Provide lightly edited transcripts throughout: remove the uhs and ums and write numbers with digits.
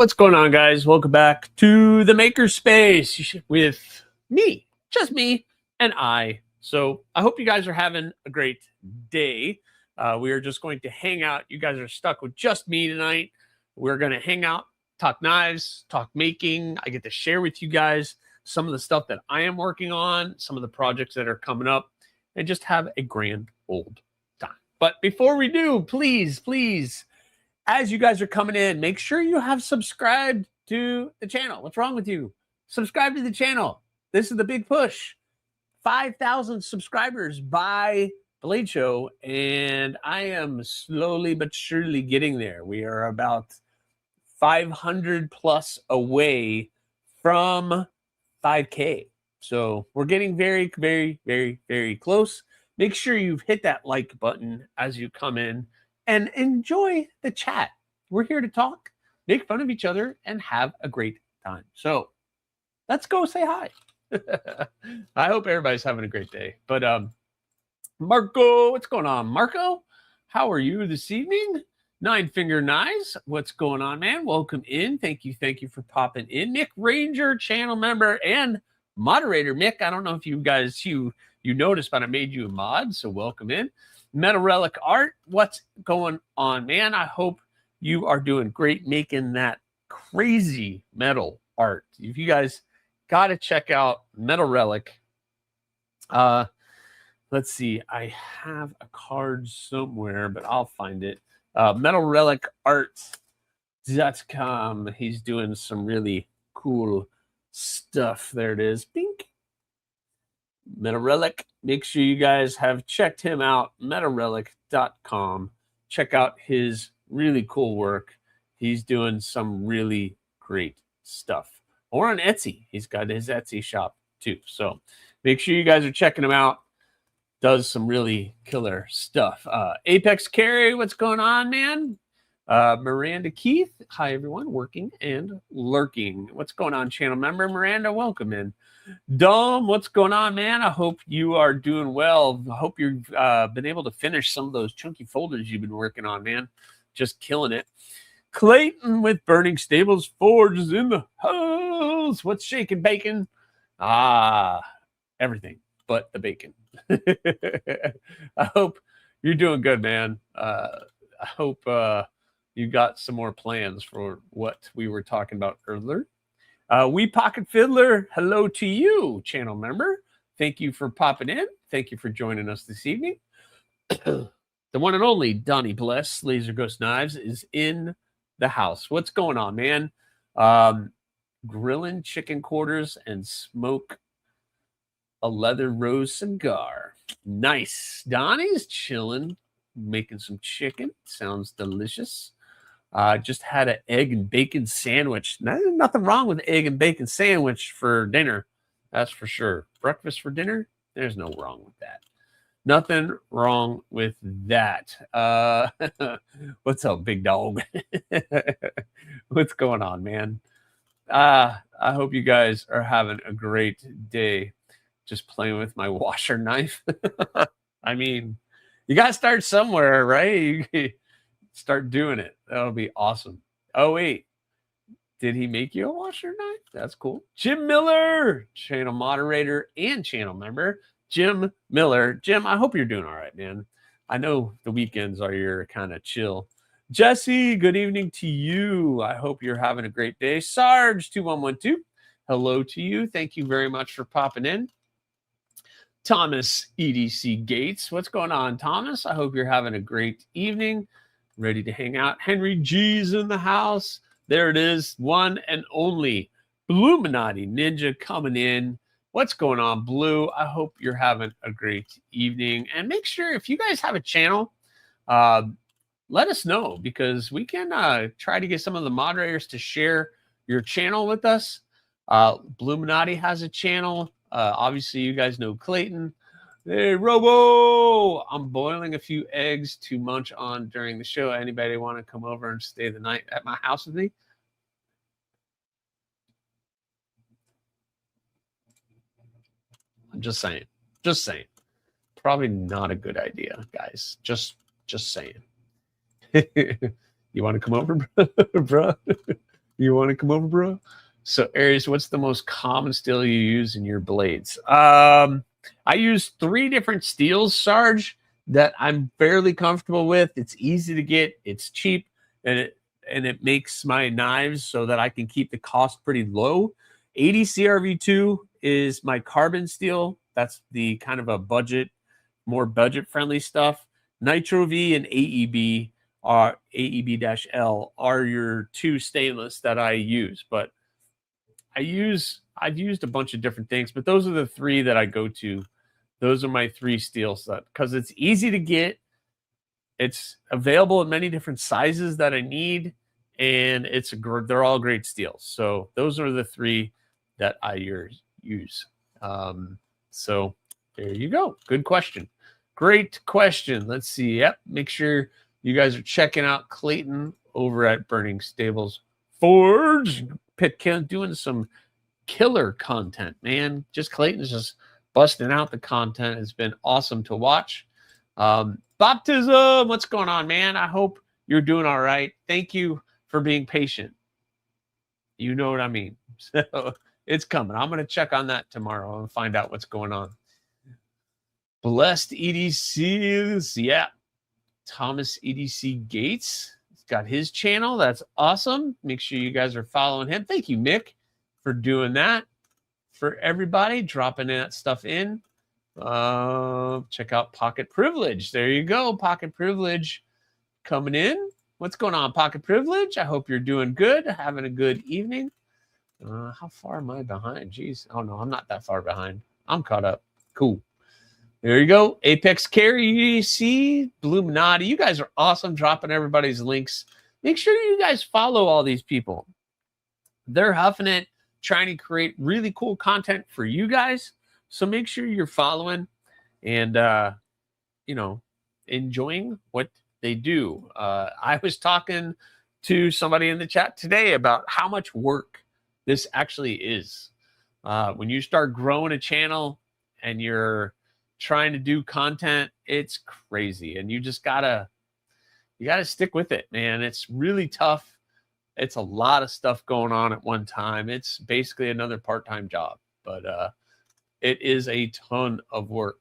What's going on, guys? Welcome back to the Makerspace with me, just me and I. So I hope you guys are having a great day. We are just going to hang out. You guys are stuck with just me tonight. We're going to hang out, talk knives, talk making. I get to share with you guys some of the stuff that I am working on, some of the projects that are coming up, and just have a grand old time. But before we do, please, as you guys are coming in, make sure you have subscribed to the channel. What's wrong with you? Subscribe to the channel. This is the big push. 5,000 subscribers by Blade Show, and I am slowly but surely getting there. We are about 500 plus away from 5K. So we're getting very, very, very, very close. Make sure you've hit that like button as you come in. And enjoy the chat. We're here to talk, make fun of each other, and have a great time. So let's go say hi. I hope everybody's having a great day. But Marco, what's going on? Marco, how are you this evening? Nine Finger Knives, what's going on, man? Welcome in. Thank you for popping in. Mick Ranger, channel member and moderator. Mick, I don't know if you guys you noticed, but I made you a mod, so welcome in. Metal Relic Art, what's going on, man? I hope you are doing great making that crazy metal art. If you guys got to check out Metal Relic. Let's see. I have a card somewhere, but I'll find it. Metal Relic Art.com. He's doing some really cool stuff. There it is. Bink. Metal Relic. Make sure you guys have checked him out. MetalRelic.com. Check out his really cool work. He's doing some really great stuff. Or on Etsy. He's got his Etsy shop too. So make sure you guys are checking him out. Does some really killer stuff. Apex Carry, what's going on, man? Miranda Keith. Hi, everyone. Working and lurking. What's going on, channel member? Miranda, welcome in. Dom, what's going on, man? I hope you are doing well. I hope you've been able to finish some of those chunky folders you've been working on, man. Just killing it. Clayton with Burning Stables Forge is in the house. What's shaking bacon? Everything but the bacon. I hope you're doing good, man. I hope you got some more plans for what we were talking about earlier. We Pocket Fiddler, hello to you, channel member. Thank you for popping in. Thank you for joining us this evening. The one and only Donnie Bless, Laser Ghost Knives, is in the house. What's going on, man? Grilling chicken quarters and smoke a leather rose cigar. Nice. Donnie's chilling, making some chicken. Sounds delicious. Just had an egg and bacon sandwich. There's nothing wrong with egg and bacon sandwich for dinner. That's for sure. Breakfast for dinner? There's no wrong with that. Nothing wrong with that. What's up, big dog? What's going on, man? I hope you guys are having a great day. Just playing with my washer knife. I mean, you got to start somewhere, right? Start doing it. That'll be awesome. Oh, wait. Did he make you a washer knife? That's cool. Jim Miller, channel moderator and channel member. Jim Miller. Jim, I hope you're doing all right, man. I know the weekends are your kind of chill. Jesse, good evening to you. I hope you're having a great day. Sarge2112, hello to you. Thank you very much for popping in. Thomas EDC Gates. What's going on, Thomas? I hope you're having a great evening. Ready to hang out. Henry G's in the house. There it is. One and only Bluminati Ninja coming in. What's going on, Blue? I hope you're having a great evening. And make sure if you guys have a channel, let us know because we can try to get some of the moderators to share your channel with us. Bluminati has a channel. Obviously, you guys know Clayton. Hey, Robo! I'm boiling a few eggs to munch on during the show. Anybody want to come over and stay the night at my house with me? I'm just saying. Just saying. Probably not a good idea, guys. Just saying. You want to come over, bro? You want to come over, bro? So, Aries, what's the most common steel you use in your blades? I use 3 different steels, Sarge, that I'm fairly comfortable with. It's easy to get, it's cheap, and it makes my knives so that I can keep the cost pretty low. 80 CRV2 is my carbon steel. That's the kind of a budget, more budget-friendly stuff. Nitro V and AEB are AEB-L are your 2 stainless that I use, but I've used a bunch of different things, but those are the 3 that I go to. Those are my 3 steels because it's easy to get. It's available in many different sizes that I need, and they're all great steels. So those are the 3 that I use. So there you go. Good question. Great question. Let's see. Yep. Make sure you guys are checking out Clayton over at Burning Stables Forge. Pitkin doing some killer content, man. Clayton's just busting out the content. It's been awesome to watch. Baptism, what's going on, man? I hope you're doing all right. Thank you for being patient. You know what I mean. So it's coming. I'm going to check on that tomorrow and find out what's going on. Blessed EDCs. Yeah. Thomas EDC Gates. He's got his channel. That's awesome. Make sure you guys are following him. Thank you, Mick, for doing that. For everybody, dropping that stuff in. Check out Pocket Privilege. There you go. Pocket Privilege coming in. What's going on, Pocket Privilege? I hope you're doing good. Having a good evening. How far am I behind? Jeez. Oh, no, I'm not that far behind. I'm caught up. Cool. There you go. Apex Carry, see, Bluminati. You guys are awesome, dropping everybody's links. Make sure you guys follow all these people. They're huffing it, trying to create really cool content for you guys. So make sure you're following and, enjoying what they do. I was talking to somebody in the chat today about how much work this actually is. When you start growing a channel and you're trying to do content, it's crazy, and you gotta stick with it, man. It's really tough. It's a lot of stuff going on at one time. It's basically another part-time job, but it is a ton of work.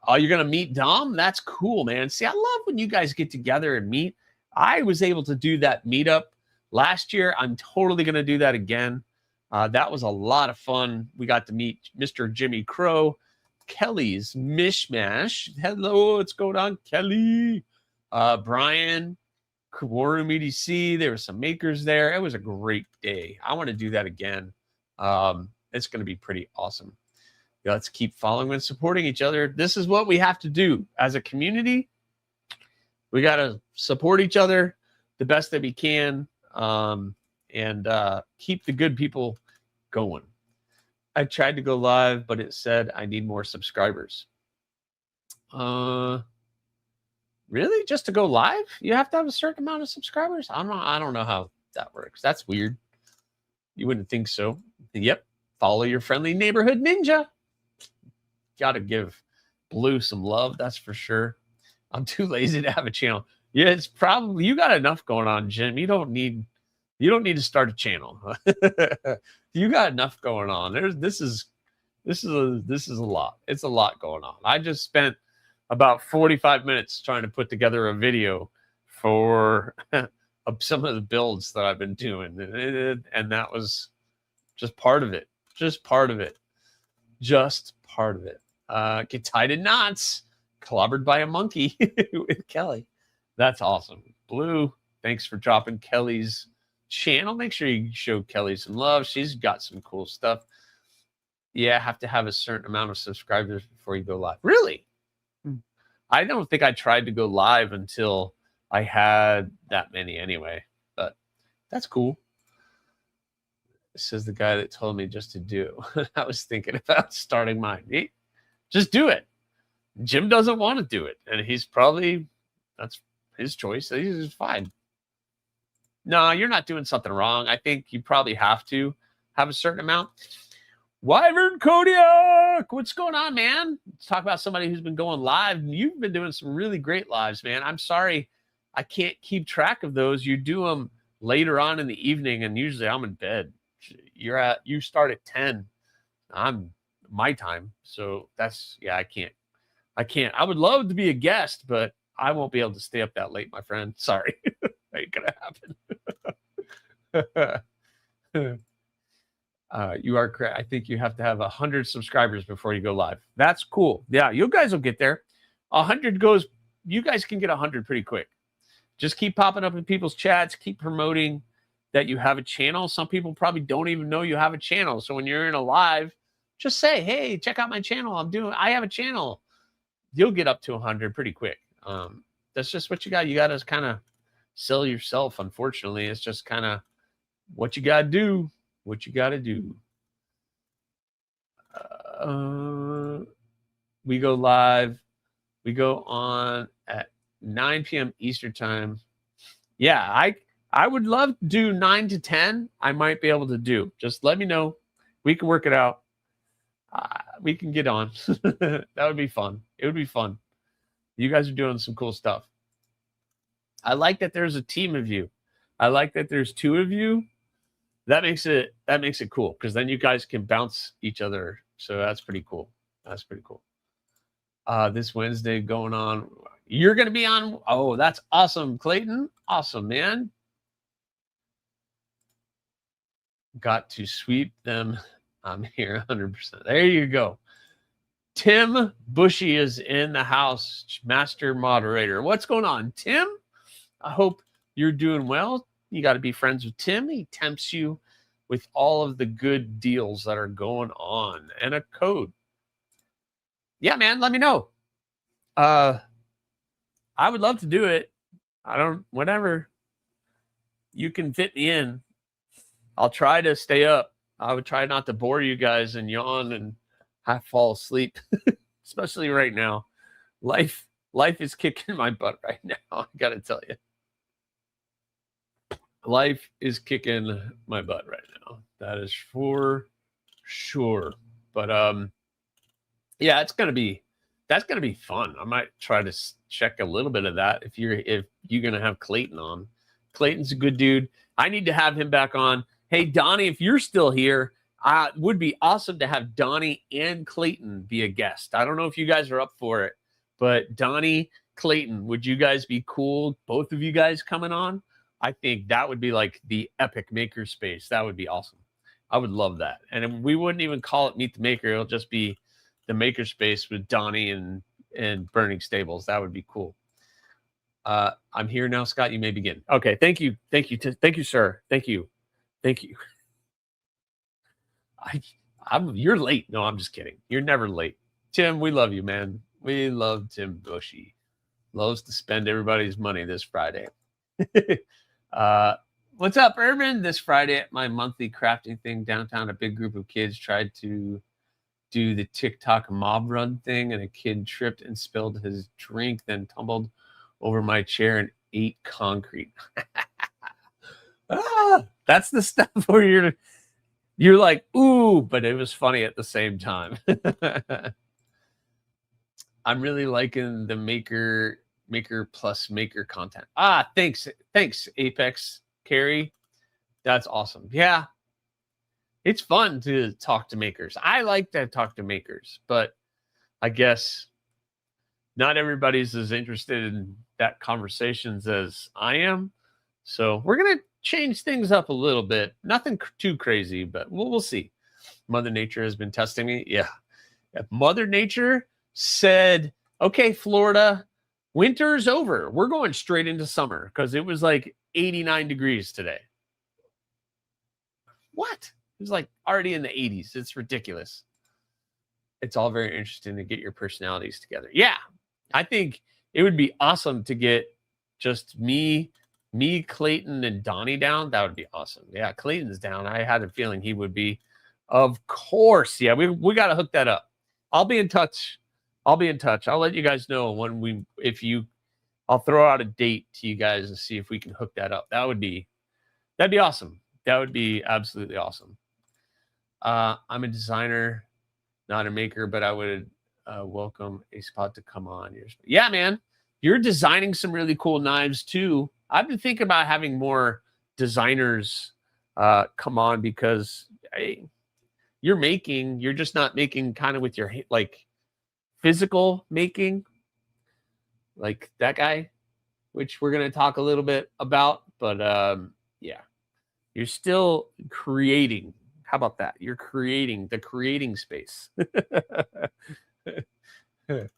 You're gonna meet Dom? That's cool, man. See, I love when you guys get together and meet. I was able to do that meetup last year. I'm totally gonna do that again. That was a lot of fun. We got to meet Mr. Jimmy Crow, Kelly's Mishmash. Hello, what's going on, Kelly? Brian, Quorum EDC. There were some makers there. It was a great day. I want to do that again. It's going to be pretty awesome. Let's keep following and supporting each other. This is what we have to do as a community. We got to support each other the best that we can, and keep the good people going. I tried to go live, but it said I need more subscribers. Really? Just to go live? You have to have a certain amount of subscribers? I don't know how that works. That's weird. You wouldn't think so. Yep. Follow your friendly neighborhood ninja. Got to give Blue some love, that's for sure. I'm too lazy to have a channel. Yeah, it's probably, you got enough going on, Jim. You don't need to start a channel. You got enough going on. This is a lot. It's a lot going on. I just spent about 45 minutes trying to put together a video for some of the builds that I've been doing, and that was just part of it. Just part of it. Get tied in knots, clobbered by a monkey with Kelly. That's awesome. Blue, thanks for dropping Kelly's channel. Make sure you show Kelly some love. She's got some cool stuff. Yeah, have to have a certain amount of subscribers before you go live. Really? I don't think I tried to go live until I had that many anyway, but that's cool. This is the guy that told me just to do. I was thinking about starting mine. Just do it. Jim doesn't want to do it, and that's his choice. He's fine. No, you're not doing something wrong. I think you probably have to have a certain amount. Wyvern Kodiak, what's going on, man? Let's talk about somebody who's been going live. You've been doing some really great lives, man. I'm sorry I can't keep track of those. You do them later on in the evening, and usually I'm in bed. You start at 10. I'm my time. So that's, yeah, I can't. I would love to be a guest, but I won't be able to stay up that late, my friend. Sorry. Ain't gonna happen. You are correct. I think you have to have 100 subscribers before you go live. That's cool. Yeah, you guys will get there. 100 goes, you guys can get 100 pretty quick. Just keep popping up in people's chats, keep promoting that you have a channel. Some people probably don't even know you have a channel. So when you're in a live, just say, hey, check out my channel. I have a channel. You'll get up to 100 pretty quick. That's just what you got. You got to kind of sell yourself. Unfortunately, it's just kind of what you got to do. What you got to do. We go live. We go on at 9 p.m. Eastern time. Yeah, I would love to do 9 to 10. I might be able to do. Just let me know. We can work it out. We can get on. That would be fun. It would be fun. You guys are doing some cool stuff. I like that there's a team of you. I like that there's 2 of you. That makes it cool, because then you guys can bounce each other. So that's pretty cool. That's pretty cool. This Wednesday going on. You're going to be on. Oh, that's awesome, Clayton. Awesome, man. Got to sweep them. I'm here 100%. There you go. Tim Bushy is in the house, master moderator. What's going on, Tim? I hope you're doing well. You got to be friends with Tim. He tempts you with all of the good deals that are going on and a code. Yeah, man, let me know. I would love to do it. Whatever. You can fit me in. I'll try to stay up. I would try not to bore you guys and yawn and fall asleep, especially right now. Life is kicking my butt right now. I got to tell you. Life is kicking my butt right now. That is for sure. But yeah, that's gonna be fun. I might try to check a little bit of that if you're gonna have Clayton on. Clayton's a good dude. I need to have him back on. Hey, Donnie, if you're still here, it would be awesome to have Donnie and Clayton be a guest. I don't know if you guys are up for it, but Donnie, Clayton, would you guys be cool? Both of you guys coming on? I think that would be like the epic makerspace. That would be awesome. I would love that. And we wouldn't even call it Meet the Maker. It'll just be the makerspace with Donnie and Burning Stables. That would be cool. I'm here now, Scott. You may begin. Okay. Thank you. Thank you, sir. Thank you. You're late. No, I'm just kidding. You're never late. Tim, we love you, man. We love Tim Bushy. Loves to spend everybody's money this Friday. What's up, Urban? This Friday at my monthly crafting thing downtown, a big group of kids tried to do the TikTok mob run thing, and a kid tripped and spilled his drink, then tumbled over my chair and ate concrete. That's the stuff where you're like, ooh, but it was funny at the same time. I'm really liking the maker plus maker content. Thanks Apex Carrie. That's awesome. Yeah, it's fun to talk to makers. I like to talk to makers, but I guess not everybody's as interested in that conversations as I am. So we're gonna change things up a little bit. Nothing too crazy, but we'll see. Mother Nature has been testing me. Yeah, if Mother Nature said, "Okay, Florida, winter's over. We're going straight into summer," because it was like 89 degrees today. What? It was like already in the 80s. It's ridiculous. It's all very interesting to get your personalities together. Yeah, I think it would be awesome to get just me, Clayton, and Donnie down. That would be awesome. Yeah, Clayton's down. I had a feeling he would be. Of course. Yeah, we got to hook that up. I'll be in touch. I'll let you guys know when I'll throw out a date to you guys and see if we can hook that up. That'd be awesome. That would be absolutely awesome. I'm a designer, not a maker, but I would welcome a spot to come on. Yeah, man, you're designing some really cool knives too. I've been thinking about having more designers come on, because you're just not making kind of with your like physical making, like that guy, which we're going to talk a little bit about. But yeah, you're still creating. How about that? You're creating the creating space. The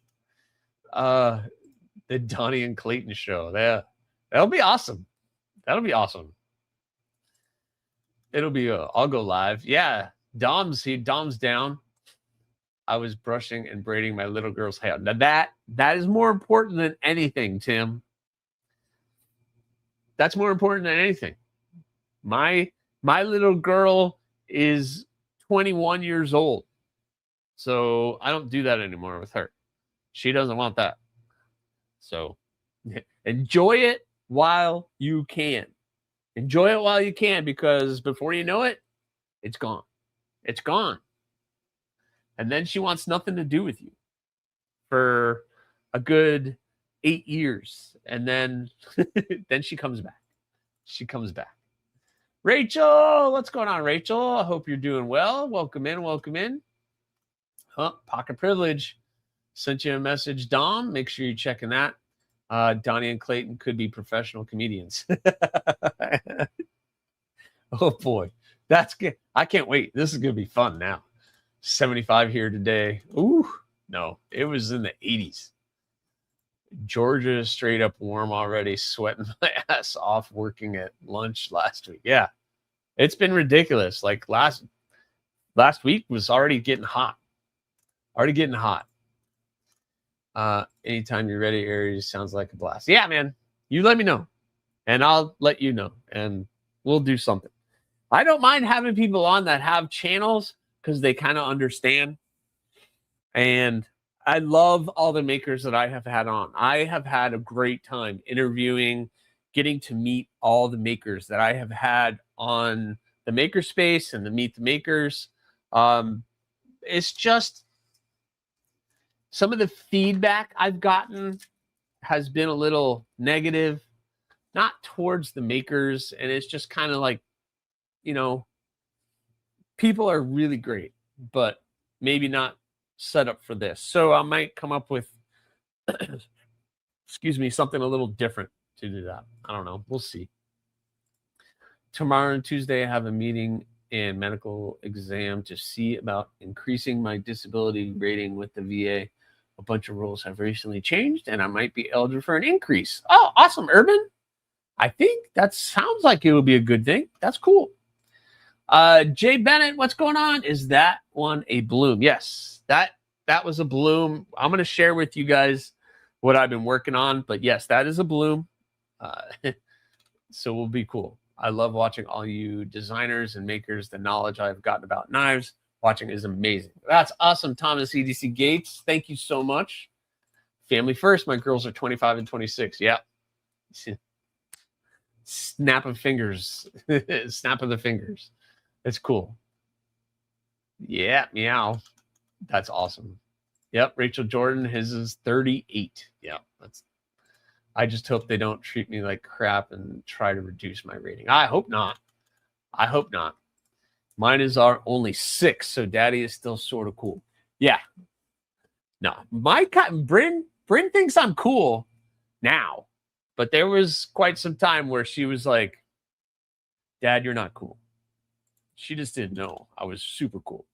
Donnie and Clayton show. Yeah, that'll be awesome. That'll be awesome. It'll be I'll go live. Yeah, Dom's down. I was brushing and braiding my little girl's hair. Now that is more important than anything, Tim. That's more important than anything. My little girl is 21 years old. So I don't do that anymore with her. She doesn't want that. So enjoy it while you can. Enjoy it while you can, because before you know it, it's gone. It's gone. And then she wants nothing to do with you for a good 8 years. And then then she comes back. She comes back. Rachel, what's going on, Rachel? I hope you're doing well. Welcome in, welcome in. Pocket Privilege sent you a message, Dom. Make sure you're checking that. Donnie and Clayton could be professional comedians. Oh boy, that's good. I can't wait. This is gonna be fun now. 75 here today. Ooh, no, it was in the 80s. Georgia is straight up warm already. Sweating my ass off working at lunch last week. Yeah, it's been ridiculous. Like last week was already getting hot. Already getting hot. Anytime you're ready, Aries, sounds like a blast. Yeah, man. You let me know, and I'll let you know, and we'll do something. I don't mind having people on that have channels because they kind of understand. And I love all the makers that I have had on. I have had a great time interviewing, getting to meet all the makers that I have had on the Makerspace and the Meet the Makers. It's just some of the feedback I've gotten has been a little negative, not towards the makers. And it's just kind of like, you know, people are really great, but maybe not set up for this. So I might come up with, excuse me, something a little different to do that. I don't know. We'll see. Tomorrow and Tuesday, I have a meeting and medical exam to see about increasing my disability rating with the VA. A bunch of rules have recently changed, and I might be eligible for an increase. Oh, awesome, Urban. I think that sounds like it would be a good thing. That's cool. Jay Bennett, what's going on? Is that one a bloom? Yes, that was a bloom. I'm going to share with you guys what I've been working on, but yes, that is a bloom. So it will be cool. I love watching all you designers and makers. The knowledge I've gotten about knives watching is amazing. That's awesome, Thomas EDC Gates. Thank you so much. Family first. My girls are 25 and 26. Yeah. Snap of fingers. Snap of the fingers. It's cool. Yeah, meow. That's awesome. Yep, Rachel Jordan, his is 38. Yeah, I just hope they don't treat me like crap and try to reduce my rating. I hope not. I hope not. Mine is only 6, so Daddy is still sort of cool. Yeah. No, Bryn thinks I'm cool now, but there was quite some time where she was like, Dad, you're not cool. She just didn't know I was super cool.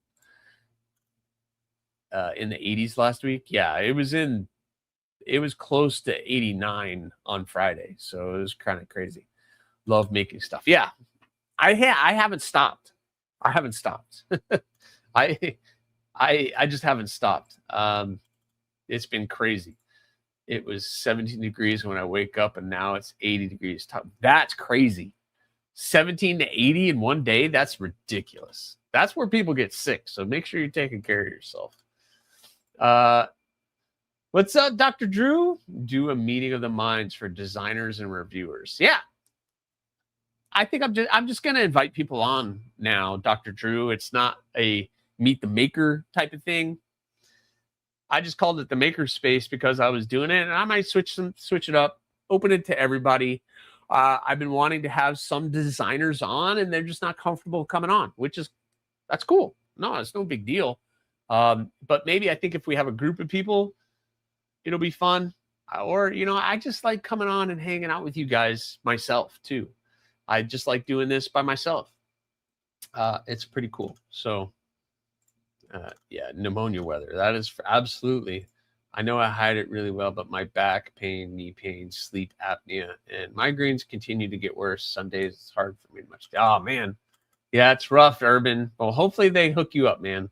In the 80s last week. Yeah, it was close to 89 on Friday. So it was kind of crazy. Love making stuff. Yeah. I haven't stopped. I haven't stopped. I just haven't stopped. It's been crazy. It was 17 degrees when I wake up, and now it's 80 degrees. That's crazy. 17 to 80 in one day. That's ridiculous. That's where people get sick. So make sure you're taking care of yourself. What's up, Dr. Drew? Do a meeting of the minds for designers and reviewers. Yeah. I think I'm just going to invite people on now, Dr. Drew. It's not a meet the maker type of thing. I just called it the maker space because I was doing it, and I might switch it up, open it to everybody. I've been wanting to have some designers on, and they're just not comfortable coming on, that's cool. No, it's no big deal. But maybe I think if we have a group of people, it'll be fun. Or, I just like coming on and hanging out with you guys myself too. I just like doing this by myself. It's pretty cool. So, yeah, pneumonia weather. That is absolutely. I know I hide it really well, but my back pain, knee pain, sleep apnea, and migraines continue to get worse. Some days it's hard for me to much. Oh, man. Yeah, it's rough, Urban. Well, hopefully they hook you up, man.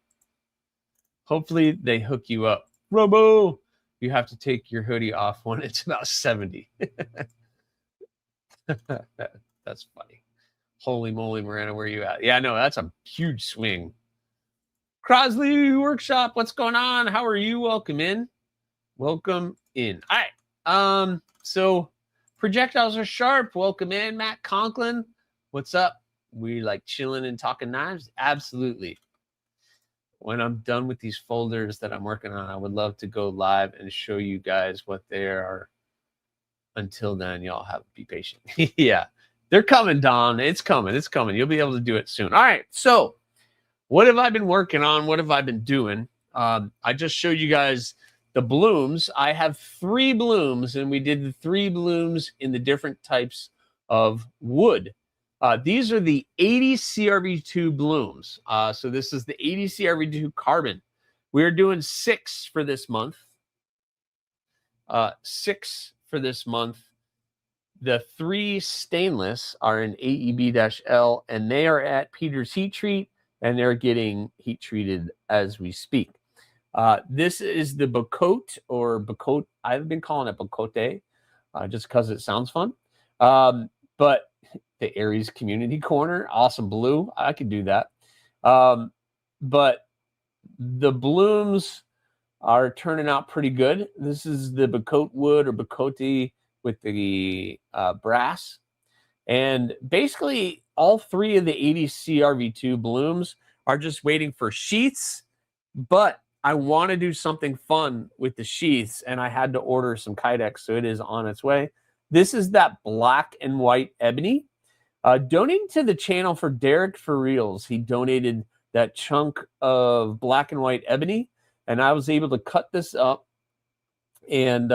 Hopefully they hook you up. Robo, you have to take your hoodie off when it's about 70. That's funny. Holy moly, Miranda, where are you at? Yeah, no, that's a huge swing. Crosley Workshop, what's going on? How are you? Welcome in. Welcome in. All right. So projectiles are sharp. Welcome in, Matt Conklin. What's up? We like chilling and talking knives? Absolutely. When I'm done with these folders that I'm working on, I would love to go live and show you guys what they are. Until then, y'all have to be patient. Yeah, they're coming, Don. It's coming. It's coming. You'll be able to do it soon. All right. So what have I been working on? What have I been doing? I just showed you guys the blooms. I have 3 blooms, and we did the 3 blooms in the different types of wood. These are the 80 CRV2 blooms. So this is the 80 CRV2 carbon. We're doing 6 for this month. 6 for this month. The 3 stainless are in AEB-L, and they are at Peter's Heat Treat, and they're getting heat treated as we speak. This is the Bacote or Bacote. I've been calling it Bacote just because it sounds fun. But the Aries Community Corner, awesome blue. I could do that. But the blooms are turning out pretty good. This is the Bacote wood or Bacote with the brass. And basically all 3 of the 80 CRV2 blooms are just waiting for sheaths, but I want to do something fun with the sheaths, and I had to order some Kydex, so it is on its way. This is that black and white ebony. Donating to the channel for Derek for Reals. He donated that chunk of black and white ebony, and I was able to cut this up and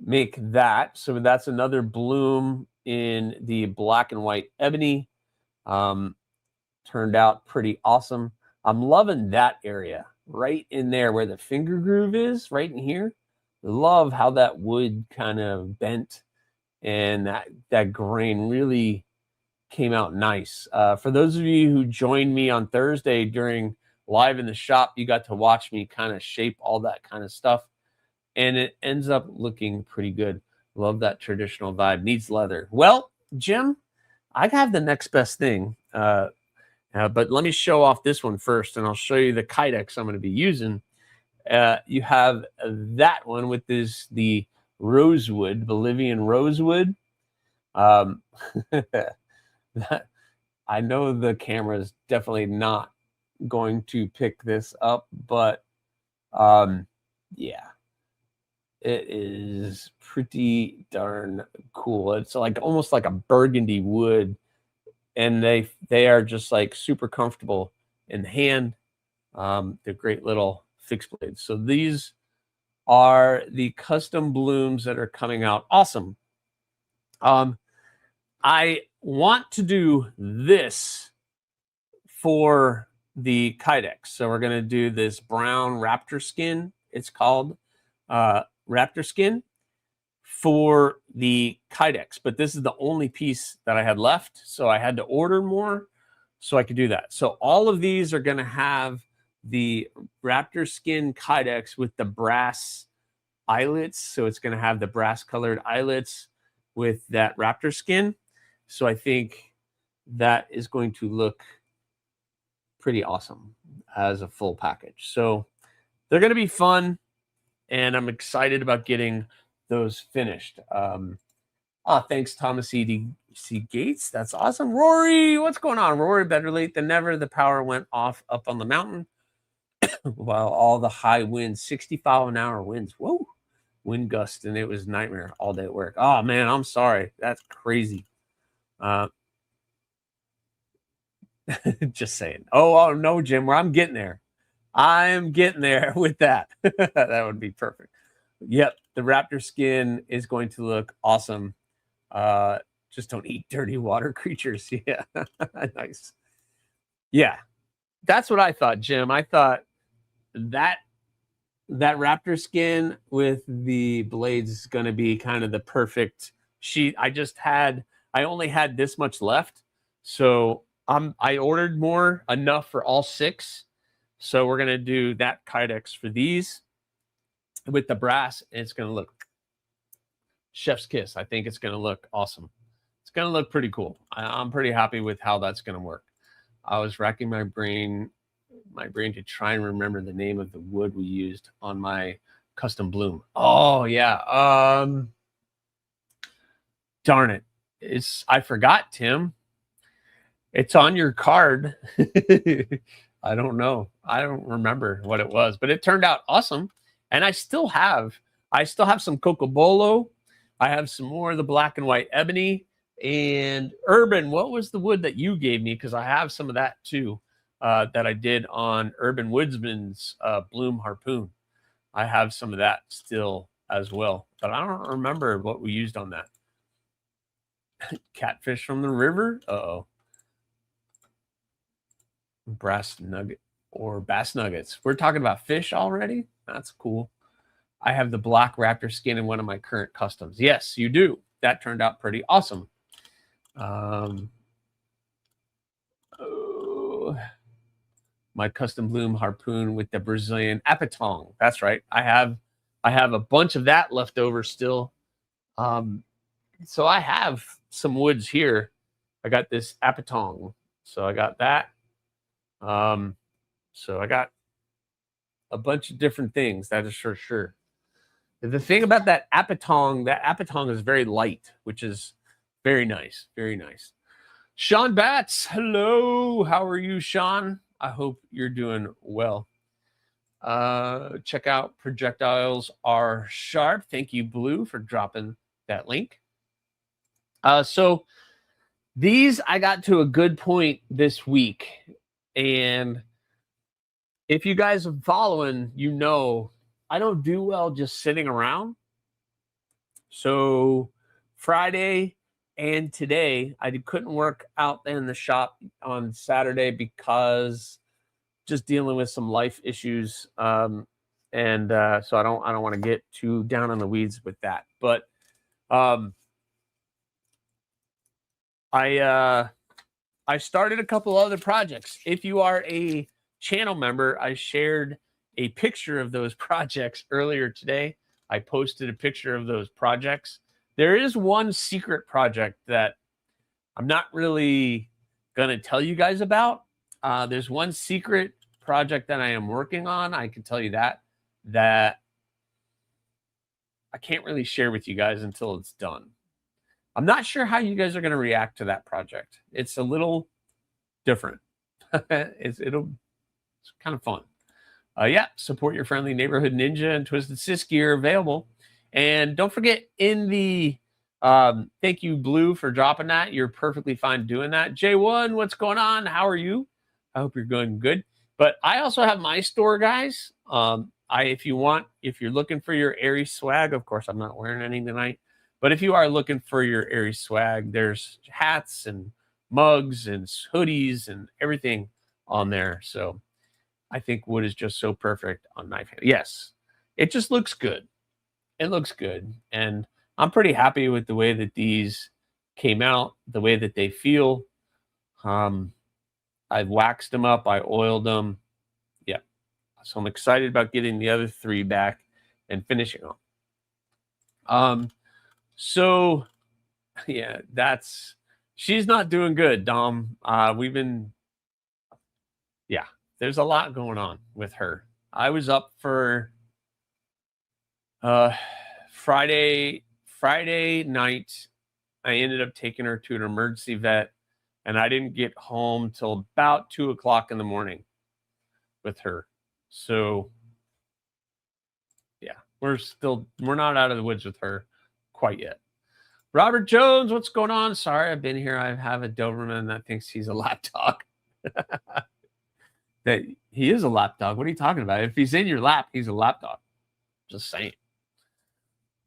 make that. So that's another bloom in the black and white ebony. Turned out pretty awesome. I'm loving that area right in there where the finger groove is, right in here. Love how that wood kind of bent, and that grain really came out nice. For those of you who joined me on Thursday during live in the shop, you got to watch me kind of shape all that kind of stuff, and it ends up looking pretty good. Love that traditional vibe. Needs leather. Well, Jim, I have the next best thing, but let me show off this one first, and I'll show you the Kydex I'm going to be using. You have that one with the rosewood, Bolivian rosewood. I know the camera is definitely not going to pick this up, but yeah, it is pretty darn cool. It's like almost like a burgundy wood, and they are just like super comfortable in the hand. They're great little fixed blades. So these are the custom blooms that are coming out. Awesome. I want to do this for the Kydex. So we're going to do this brown raptor skin. It's called raptor skin for the Kydex. But this is the only piece that I had left. So I had to order more so I could do that. So all of these are going to have the raptor skin Kydex with the brass eyelets. So it's going to have the brass colored eyelets with that raptor skin. So I think that is going to look pretty awesome as a full package. So they're going to be fun, and I'm excited about getting those finished. Thanks, Thomas C. Gates. That's awesome. Rory, what's going on? Rory, better late than never. The power went off up on the mountain while all the high winds, 65 an hour winds. Whoa, wind gust, and it was nightmare all day at work. Oh man, I'm sorry. That's crazy. Just saying. Oh no, Jim, where I'm getting there. I'm getting there with that. That would be perfect. Yep, the raptor skin is going to look awesome. Just don't eat dirty water creatures. Yeah, nice. Yeah, that's what I thought, Jim. I thought that raptor skin with the blades is going to be kind of the perfect sheet. I only had this much left, so I ordered more, enough for all 6. So we're going to do that kydex for these with the brass, and it's going to look chef's kiss. I think it's going to look awesome. It's going to look pretty cool. I'm pretty happy with how that's going to work. I was racking my brain to try and remember the name of the wood we used on my custom bloom. Oh yeah. Darn it. I forgot, Tim. It's on your card. I don't know. I don't remember what it was, but it turned out awesome. And I still have some Cocobolo. I have some more of the black and white ebony. And Urban, what was the wood that you gave me? Because I have some of that too, that I did on Urban Woodsman's Bloom Harpoon. I have some of that still as well, but I don't remember what we used on that. Catfish from the river? Uh-oh. Brass nugget or bass nuggets. We're talking about fish already? That's cool. I have the black raptor skin in one of my current customs. Yes, you do. That turned out pretty awesome. My custom bloom harpoon with the Brazilian apatong. That's right. I have a bunch of that left over still. So I have some woods here. I got this apatong. So I got that. So I got a bunch of different things, that is for sure. The thing about that apatong is very light, which is very nice. Very nice. Sean Batts, hello. How are you, Sean? I hope you're doing well. Check out Projectiles Are Sharp. Thank you, Blue, for dropping that link. So these I got to a good point this week. And if you guys are following, you know I don't do well just sitting around. So Friday and today, I couldn't work out in the shop on Saturday because just dealing with some life issues. So I don't want to get too down in the weeds with that. But I started a couple other projects. If you are a channel member, I shared a picture of those projects earlier today. I posted a picture of those projects. There is one secret project that I'm not really going to tell you guys about. There's one secret project that I am working on. I can tell you that I can't really share with you guys until it's done. I'm not sure how you guys are going to react to that project. It's a little different. It's kind of fun. Yeah, support your friendly neighborhood ninja and Twisted Sis gear available. And don't forget, in the thank you, Blue, for dropping that. You're perfectly fine doing that. J1, what's going on? How are you? I hope you're going good. But I also have my store, guys. If you're looking for your Aries swag, of course, I'm not wearing any tonight. But if you are looking for your Aries swag, there's hats and mugs and hoodies and everything on there. So I think wood is just so perfect on knife hand. Yes, it just looks good. It looks good. And I'm pretty happy with the way that these came out, the way that they feel. I've waxed them up. I oiled them. Yeah. So I'm excited about getting the other 3 back and finishing them. So yeah, she's not doing good, Dom. There's a lot going on with her. I was up for Friday night. I ended up taking her to an emergency vet, and I didn't get home till about 2 o'clock in the morning with her. So yeah, we're not out of the woods with her quite yet. Robert Jones, what's going on? Sorry, I've been here. I have a Doberman that thinks he's a lapdog. That he is a lapdog. What are you talking about? If he's in your lap, he's a lapdog. Just saying.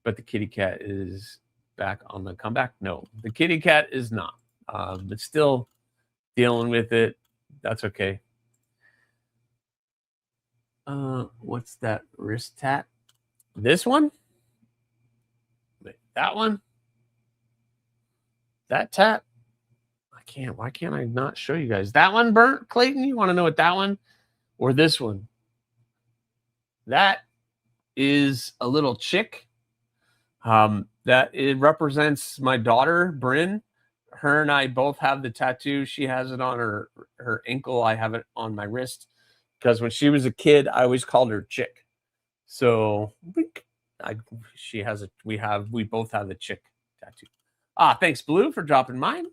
But the kitty cat is back on the comeback. No, the kitty cat is not. But still dealing with it. That's okay. What's that wrist tat? This one? Wait, that one? That tat? Why can't I not show you guys? That one burnt, Clayton? You want to know what that one? Or this one? That is a little chick. That it represents my daughter, Bryn. Her and I both have the tattoo. She has it on her ankle. I have it on my wrist. Because when she was a kid, I always called her Chick. So we both have the Chick tattoo. Thanks, Blue, for dropping mine.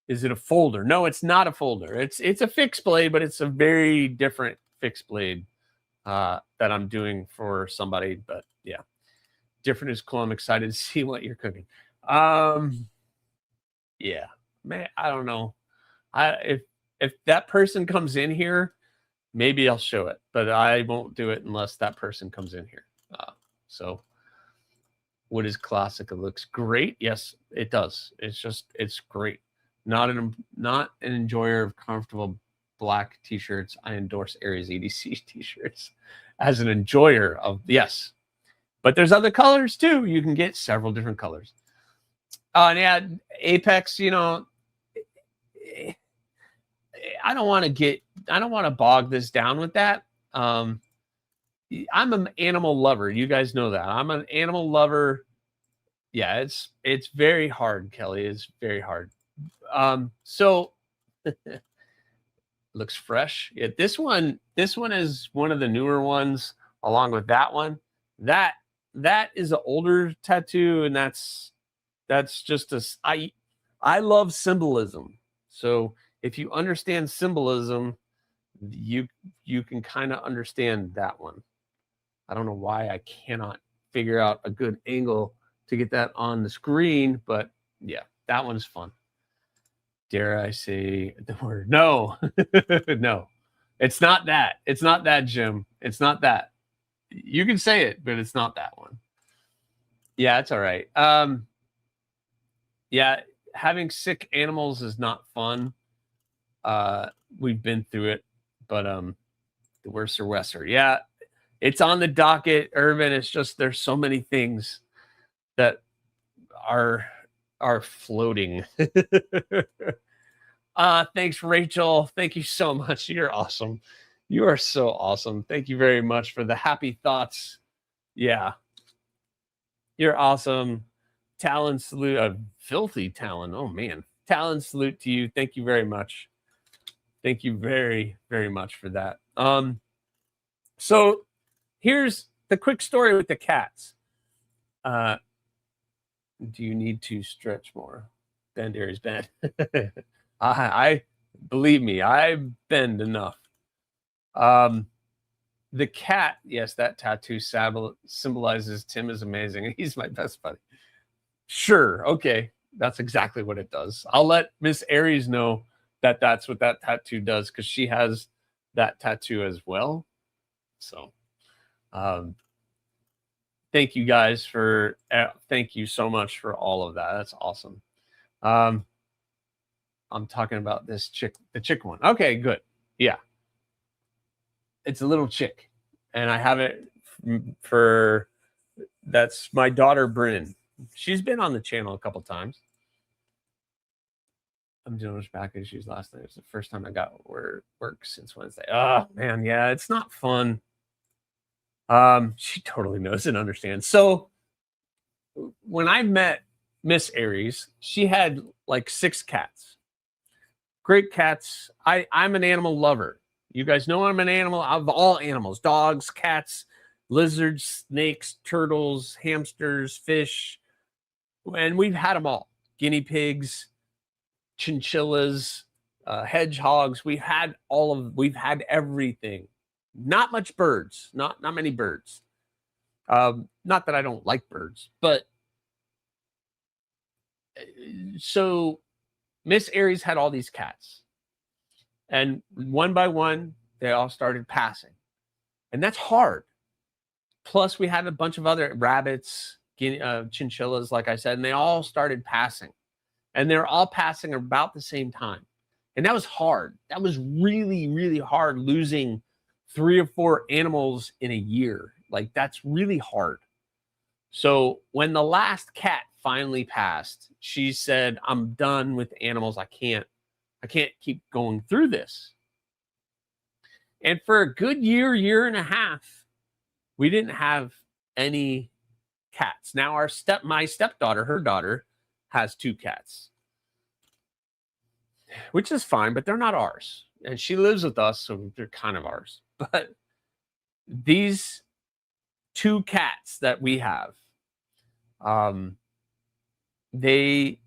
Is it a folder? No, it's not a folder. It's a fixed blade, but it's a very different fixed blade that I'm doing for somebody. But yeah, different is cool. I'm excited to see what you're cooking. Yeah, man, I don't know. If that person comes in here, maybe I'll show it, but I won't do it unless that person comes in here. So what is classic? It looks great. Yes, it does. It's great. Not an enjoyer of comfortable black t-shirts. I endorse AriesEDC T-Shirts as an enjoyer of, yes. But there's other colors too. You can get several different colors. And yeah, Apex, you know, I don't want to bog this down with that. I'm an animal lover. You guys know that. I'm an animal lover. Yeah, it's very hard, Kelly. It's very hard. So looks fresh. Yeah, this one is one of the newer ones, along with that one. That is an older tattoo, and that's just I love symbolism. So if you understand symbolism, you can kind of understand that one. I don't know why I cannot figure out a good angle to get that on the screen, but yeah, that one's fun. Dare I say the word? No, no, it's not that. It's not that, Jim. It's not that. You can say it, but it's not that one. Yeah, it's all right. Yeah, having sick animals is not fun. We've been through it, but the worse or lesser. Yeah, it's on the docket, Irvin. It's just there's so many things that are floating. Thanks, Rachel. Thank you so much. You're awesome. You are so awesome. Thank you very much for the happy thoughts. Yeah, you're awesome. Talon salute, a filthy Talon. Oh man, Talon salute to you. Thank you very much. Thank you very, very much for that. So here's the quick story with the cats. Do you need to stretch more? Bend, Aries, bend. I believe me, I bend enough. The cat, yes, that tattoo symbolizes Tim is amazing. He's my best buddy. Sure, okay, that's exactly what it does. I'll let Miss Aries know that that's what that tattoo does, because she has that tattoo as well. So thank you guys for thank you so much for all of that. That's awesome. I'm talking about this chick, the chick one. Okay, good. Yeah, it's a little chick, and I have it for, that's my daughter Bryn. She's been on the channel a couple times. I'm doing much back issues last night. It's the first time I got work since Wednesday. Oh man, yeah, it's not fun. She totally knows and understands. So when I met Miss Aries, she had like 6 cats. Great cats. I'm an animal lover. You guys know I'm an animal of all animals: dogs, cats, lizards, snakes, turtles, hamsters, fish. And we've had them all. Guinea pigs, chinchillas, hedgehogs. We've had everything. Not much birds, not many birds. Not that I don't like birds, but so Miss Aries had all these cats, and one by one, they all started passing, and that's hard. Plus, we had a bunch of other rabbits, chinchillas, like I said, and they all started passing, and they're all passing about the same time, and that was hard. That was really, really hard, losing 3 or 4 animals in a year. Like, that's really hard. So when the last cat finally passed, she said, "I'm done with animals. I can't keep going through this." And for a good year and a half, we didn't have any cats. Now my stepdaughter, her daughter, has 2 cats, which is fine, but they're not ours. And she lives with us, so they're kind of ours. But these 2 cats that we have, they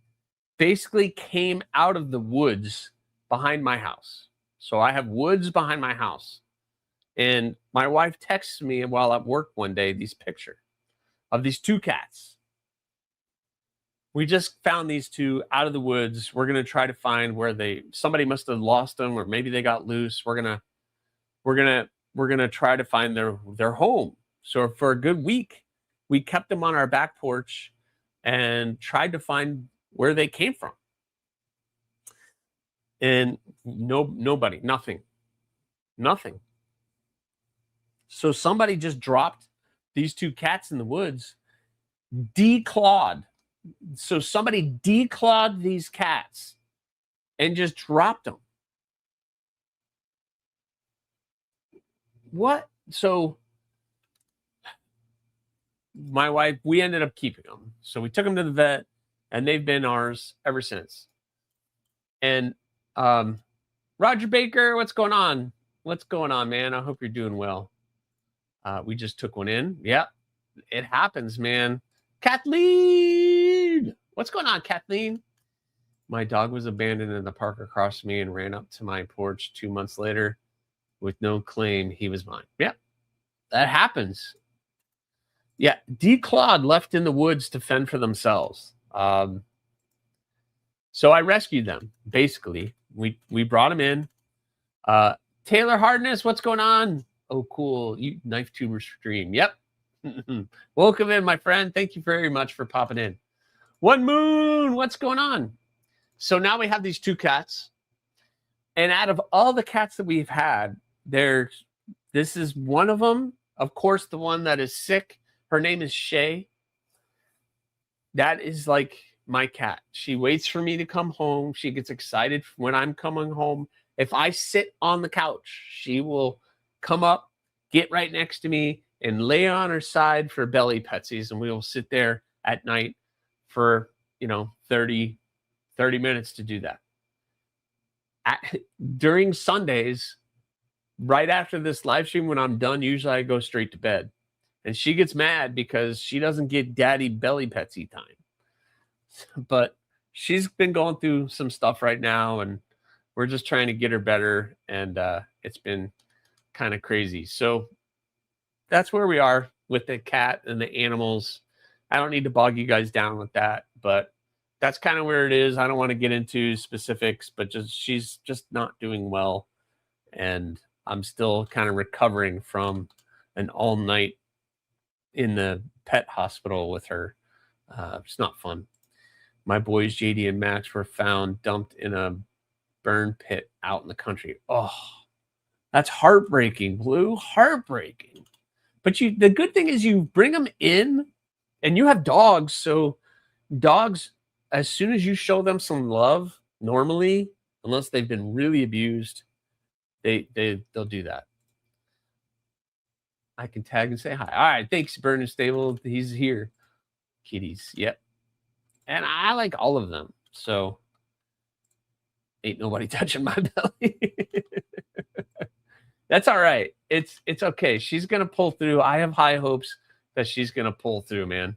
basically came out of the woods behind my house. So I have woods behind my house. And my wife texts me while at work one day these pictures of these 2 cats. We just found these 2 out of the woods. We're going to try to find where somebody must have lost them, or maybe they got loose. We're going to try to find their home. So for a good week, we kept them on our back porch and tried to find where they came from. And nobody, nothing. So somebody just dropped these 2 cats in the woods, declawed. So somebody declawed these cats and just dropped them. What? So my wife, we ended up keeping them. So we took them to the vet, and they've been ours ever since. And Roger Baker, what's going on? What's going on, man? I hope you're doing well. We just took one in. Yeah, it happens, man. Kathleen, what's going on, Kathleen? My dog was abandoned in the park across from me and ran up to my porch 2 months later with no claim he was mine. Yeah, that happens. Yeah, declawed, left in the woods to fend for themselves. So I rescued them. Basically, we brought them in. Taylor Hardness, what's going on? Oh, cool. You Knife Tuber stream. Yep. Welcome in, my friend. Thank you very much for popping in. One Moon, what's going on? So now we have these 2 cats. And out of all the cats that we've had, this is one of them. Of course, the one that is sick. Her name is Shay. That is like my cat. She waits for me to come home. She gets excited when I'm coming home. If I sit on the couch, she will come up, get right next to me, and lay on her side for belly petsies, and we will sit there at night for 30 minutes to do that. During Sundays, right after this live stream, when I'm done, usually I go straight to bed, and she gets mad because she doesn't get daddy belly petsy time. But she's been going through some stuff right now, and we're just trying to get her better, and it's been kind of crazy. So that's where we are with the cat and the animals. I don't need to bog you guys down with that, but that's kind of where it is. I don't want to get into specifics, but she's just not doing well, and I'm still kind of recovering from an all night in the pet hospital with her. It's not fun. My boys JD and Max were found dumped in a burn pit out in the country. Oh, that's heartbreaking, Blue. Heartbreaking. But the good thing is you bring them in, and you have dogs. So dogs, as soon as you show them some love, normally, unless they've been really abused, they'll do that. I can tag and say hi. All right, thanks, Burn Stable. He's here. Kitties, yep. And I like all of them. So ain't nobody touching my belly. That's all right. It's okay. She's gonna pull through. I have high hopes that she's gonna pull through, man.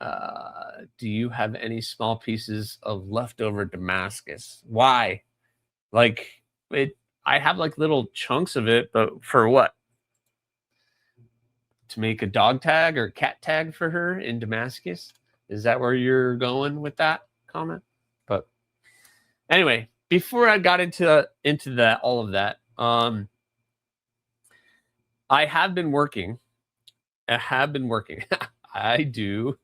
Do you have any small pieces of leftover Damascus? Why? Like I have like little chunks of it, but for what? to make a dog tag or cat tag for her in Damascus. Is that where you're going with that comment? But anyway, before I got into that, all of that, I have been working. I do.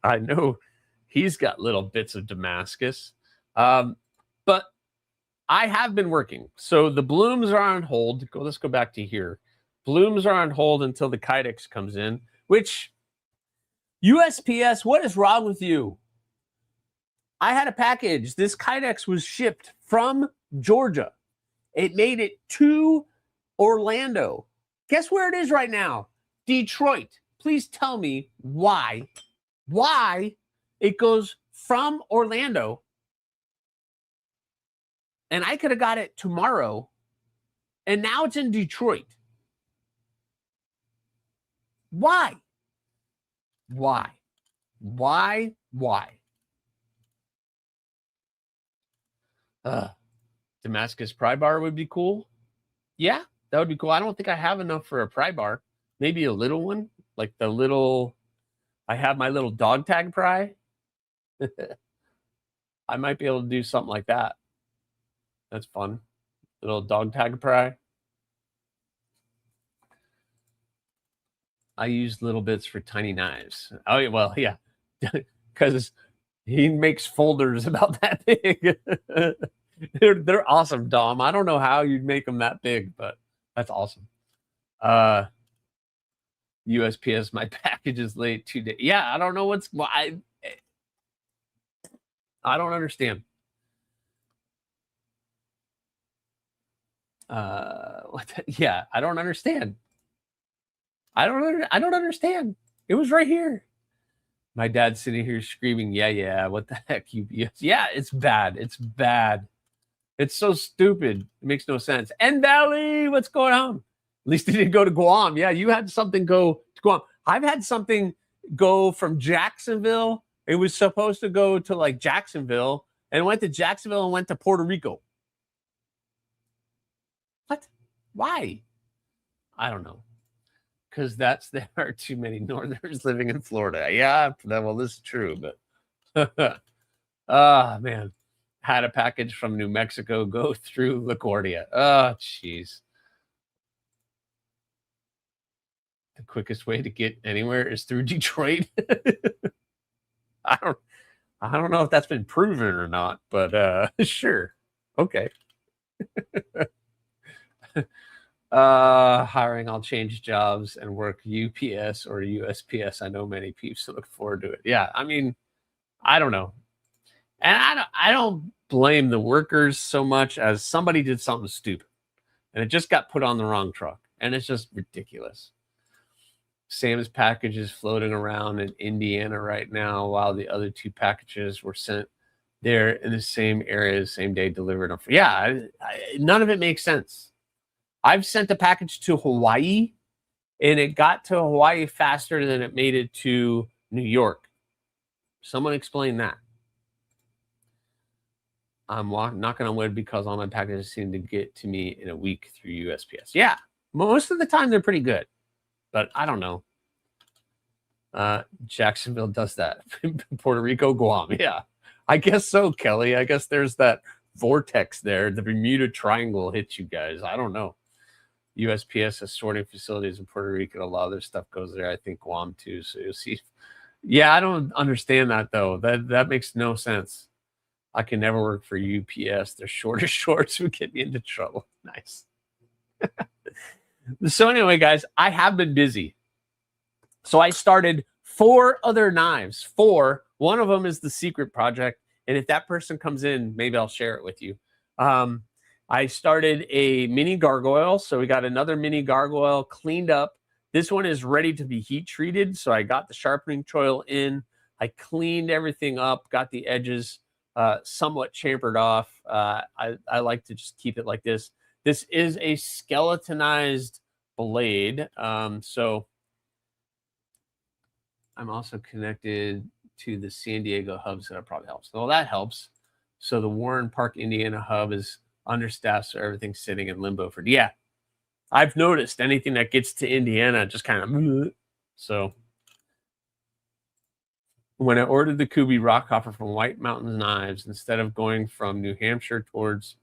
I know he's got little bits of Damascus. But I have been working. So the blooms are on hold. Let's go back to here. Blooms are on hold until the Kydex comes in, which USPS, what is wrong with you? I had a package. This Kydex was shipped from Georgia. It made it to Orlando. Guess where it is right now? Detroit. Please tell me why it goes from Orlando and I could have got it tomorrow and now it's in Detroit. Why? Damascus pry bar would be cool. Yeah, that would be cool. I don't think I have enough for a pry bar. Maybe a little one, like the little, I have my little dog tag pry. I might be able to do something like that. That's fun. Little dog tag pry. I use little bits for tiny knives. Oh, well, yeah, because he makes folders about that big. They're awesome, Dom. I don't know how you'd make them that big, but that's awesome. USPS, my package is late 2 days. Yeah, I don't know why. I don't understand. Yeah, I don't understand. I don't understand. It was right here. My dad's sitting here screaming, yeah, what the heck, UPS? Yeah, it's bad. It's bad. It's so stupid. It makes no sense. N Valley, what's going on? At least it didn't go to Guam. Yeah, you had something go to Guam. I've had something go from Jacksonville. It was supposed to go to like Jacksonville and went to Jacksonville and went to Puerto Rico. What? Why? I don't know. Because there are too many Northerners living in Florida. Yeah, well, this is true, but man. Had a package from New Mexico go through LaGuardia. Oh, jeez. The quickest way to get anywhere is through Detroit. I don't know if that's been proven or not, but sure. Okay. Hiring, I'll change jobs and work UPS or USPS. I know many peeps look forward to it. Yeah, I mean, I don't know. And I don't blame the workers so much as somebody did something stupid and it just got put on the wrong truck. And it's just ridiculous. Sam's package is floating around in Indiana right now while the other two packages were sent there in the same area, same day delivered. Yeah, none of it makes sense. I've sent a package to Hawaii and it got to Hawaii faster than it made it to New York. Someone explain that. I'm knocking on wood because all my packages seem to get to me in a week through USPS. Yeah, most of the time they're pretty good, but I don't know. Jacksonville does that. Puerto Rico, Guam. Yeah, I guess so, Kelly. I guess there's that vortex there. The Bermuda Triangle hits you guys. I don't know. USPS has sorting facilities in Puerto Rico. A lot of their stuff goes there. I think Guam too. So you'll see. Yeah, I don't understand that though. That makes no sense. I can never work for UPS. Their shortest shorts would get me into trouble. Nice. So anyway, guys, I have been busy. So I started 4 other knives. 4. One of them is the secret project. And if that person comes in, maybe I'll share it with you. I started a mini gargoyle. So we got another mini gargoyle cleaned up. This one is ready to be heat treated. So I got the sharpening choil in. I cleaned everything up, got the edges somewhat chamfered off. I like to just keep it like this. This is a skeletonized blade. So I'm also connected to the San Diego hub, so that probably helps. Well, that helps. So the Warren Park, Indiana hub is understaffed, so everything's sitting in limbo for, yeah. I've noticed anything that gets to Indiana just kind of so. When I ordered the Kubi rock hopper from White Mountains Knives, instead of going from New Hampshire towards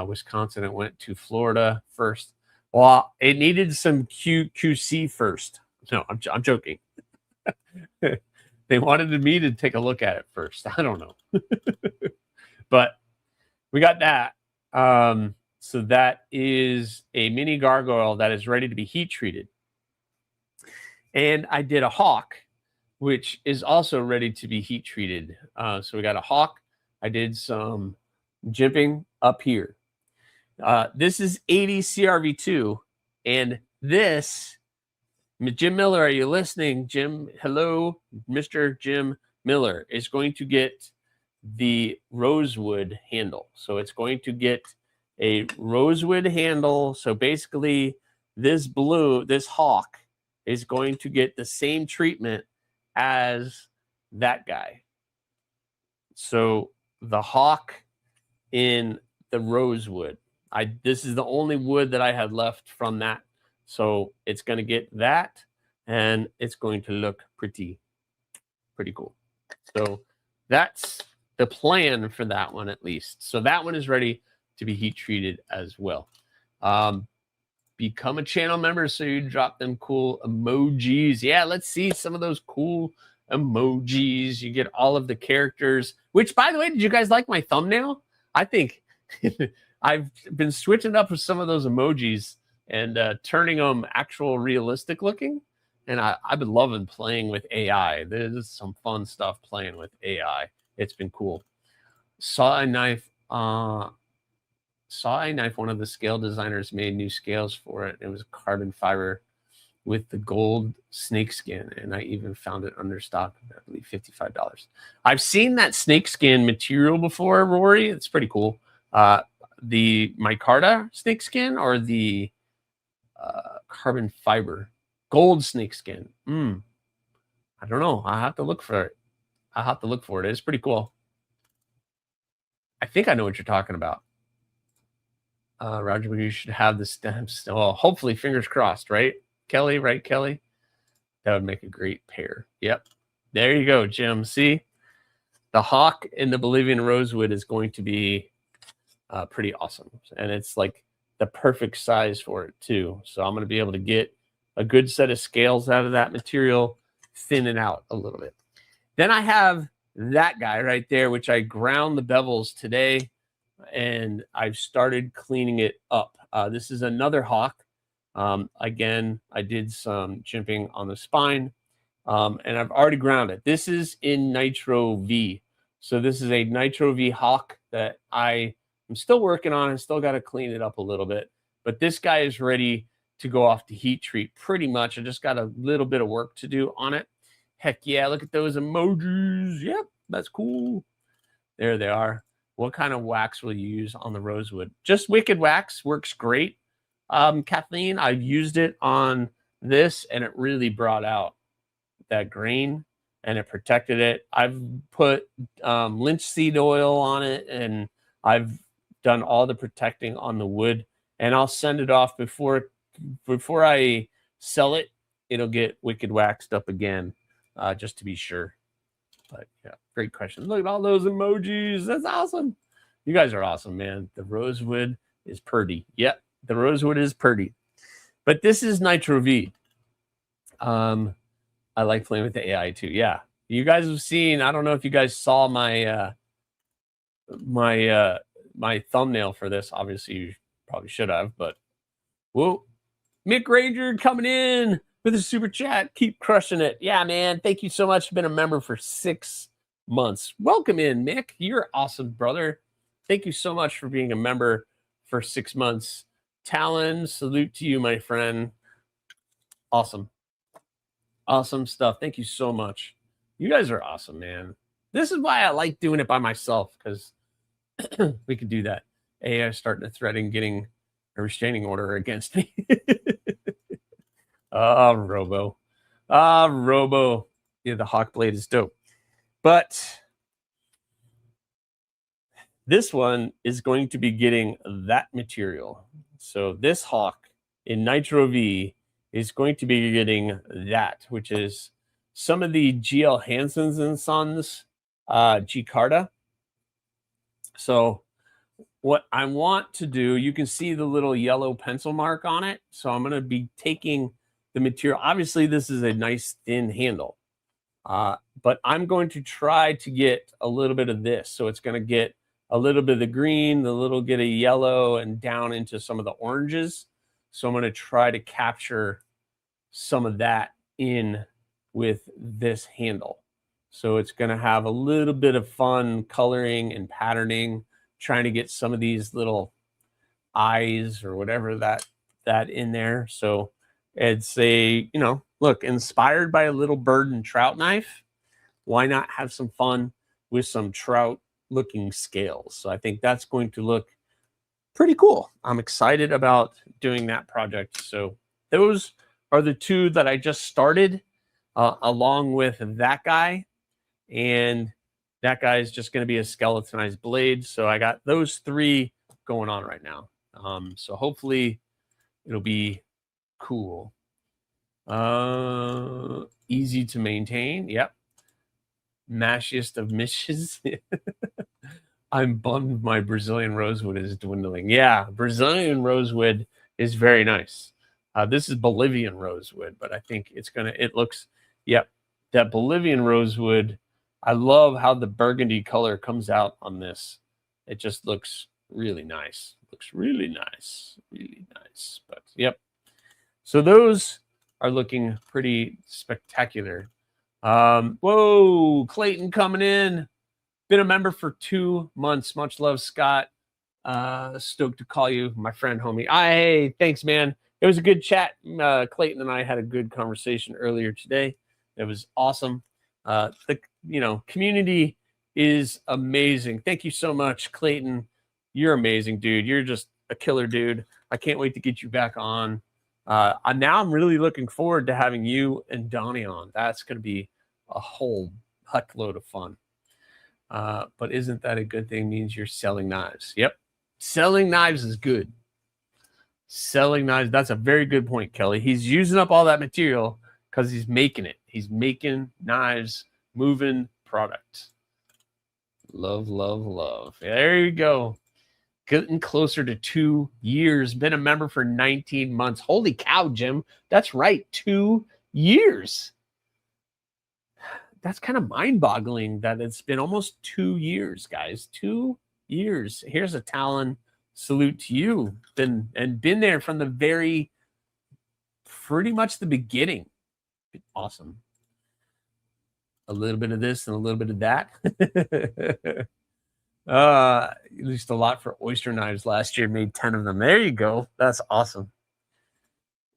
Wisconsin, it went to Florida first. Well, it needed some QC first. No, I'm joking. They wanted me to take a look at it first. I don't know. But we got that. So that is a mini gargoyle that is ready to be heat treated. And I did a hawk, which is also ready to be heat treated. So we got a hawk. I did some jimping up here. This is 80 CRV2. And this, Jim Miller, are you listening? Jim, hello, Mr. Jim Miller is going to get the rosewood handle. So it's going to get a rosewood handle. So basically this hawk is going to get the same treatment as that guy. So the hawk in the rosewood. This is the only wood that I had left from that. So it's going to get that, and it's going to look pretty cool. So that's the plan for that one, at least. So that one is ready to be heat treated as well. Become a channel member so you drop them cool emojis. Yeah, let's see some of those cool emojis. You get all of the characters, which, by the way, did you guys like my thumbnail? I think I've been switching up with some of those emojis and turning them actual realistic looking. And I've been loving playing with AI. There's some fun stuff playing with AI. It's been cool. Saw a knife. One of the scale designers made new scales for it. It was carbon fiber with the gold snakeskin, and I even found it under stock, I believe $55. I've seen that snakeskin material before, Rory. It's pretty cool. The micarta snakeskin or the carbon fiber gold snakeskin. I don't know. I have to look for it. It's pretty cool. I think I know what you're talking about. Roger, you should have the stems. Well, hopefully, fingers crossed, right? Kelly, right, Kelly? That would make a great pair. Yep. There you go, Jim. See? The hawk in the Bolivian rosewood is going to be pretty awesome. And it's like the perfect size for it, too. So I'm going to be able to get a good set of scales out of that material, thin it out a little bit. Then I have that guy right there, which I ground the bevels today. And I've started cleaning it up. This is another hawk. Again, I did some jimping on the spine, and I've already ground it. This is in Nitro V. So this is a Nitro V hawk that I am still working on. I still got to clean it up a little bit. But this guy is ready to go off to heat treat pretty much. I just got a little bit of work to do on it. Heck yeah, look at those emojis. Yep, that's cool. There they are. What kind of wax will you use on the rosewood? Just Wicked Wax works great. Kathleen, I've used it on this, and it really brought out that grain, and it protected it. I've put linseed oil on it, and I've done all the protecting on the wood, and I'll send it off before I sell it. It'll get Wicked Waxed up again, just to be sure. But yeah, great question. Look at all those emojis. That's awesome. You guys are awesome, man. The rosewood is pretty. Yep, the rosewood is pretty. But this is Nitro V. I like playing with the AI too. Yeah, you guys have seen. I don't know if you guys saw my my thumbnail for this. Obviously, you probably should have. But whoa, Mick Ranger coming in with a super chat. Keep crushing it. Yeah, man. Thank you so much. Been a member for 6 months. Welcome in, Mick. You're awesome, brother. Thank you so much for being a member for 6 months. Talon, salute to you, my friend. Awesome. Awesome stuff. Thank you so much. You guys are awesome, man. This is why I like doing it by myself, because we could do that. AI starting to threaten getting a restraining order against me. Robo. Robo. Yeah, the Hawk Blade is dope. But this one is going to be getting that material. So this hawk in Nitro V is going to be getting that, which is some of the GL Hansons and Sons G-Carta. So what I want to do, you can see the little yellow pencil mark on it. So I'm going to be taking the material. Obviously, this is a nice thin handle. But I'm going to try to get a little bit of this. So it's going to get a little bit of the green, the little bit of yellow, and down into some of the oranges. So I'm going to try to capture some of that in with this handle. So it's going to have a little bit of fun coloring and patterning, trying to get some of these little eyes or whatever that in there. So it's a, you know, look, inspired by a little bird and trout knife. Why not have some fun with some trout looking scales? So I think that's going to look pretty cool. I'm excited about doing that project. So those are the two that I just started along with that guy. And that guy is just going to be a skeletonized blade. So I got those three going on right now. So hopefully it'll be cool. Easy to maintain. Yep. Mashiest of mishes. I'm bummed my Brazilian rosewood is dwindling. Yeah, Brazilian rosewood is very nice. This is Bolivian rosewood, but I think it looks, yep, that Bolivian rosewood. I love how the burgundy color comes out on this. It just looks really nice. Looks really nice. Really nice. But yep. So those are looking pretty spectacular. Whoa, Clayton coming in. Been a member for 2 months. Much love, Scott. Stoked to call you my friend, homie. Hey, thanks, man. It was a good chat. Clayton and I had a good conversation earlier today. It was awesome. The community is amazing. Thank you so much, Clayton. You're amazing, dude. You're just a killer, dude. I can't wait to get you back on. Now I'm really looking forward to having you and Donnie on. That's going to be a whole heckload of fun. But isn't that a good thing? Means you're selling knives. Yep. Selling knives is good. Selling knives. That's a very good point, Kelly. He's using up all that material because he's making it. He's making knives, moving product. Love, love, love. There you go. Getting closer to 2 years. Been a member for 19 months. Holy cow, Jim. That's right. 2 years. That's kind of mind-boggling that it's been almost 2 years, guys. 2 years. Here's a Talon salute to you. Been there from the pretty much the beginning. Awesome. A little bit of this and a little bit of that. At least a lot for oyster knives last year. Made 10 of them. There you go. That's awesome.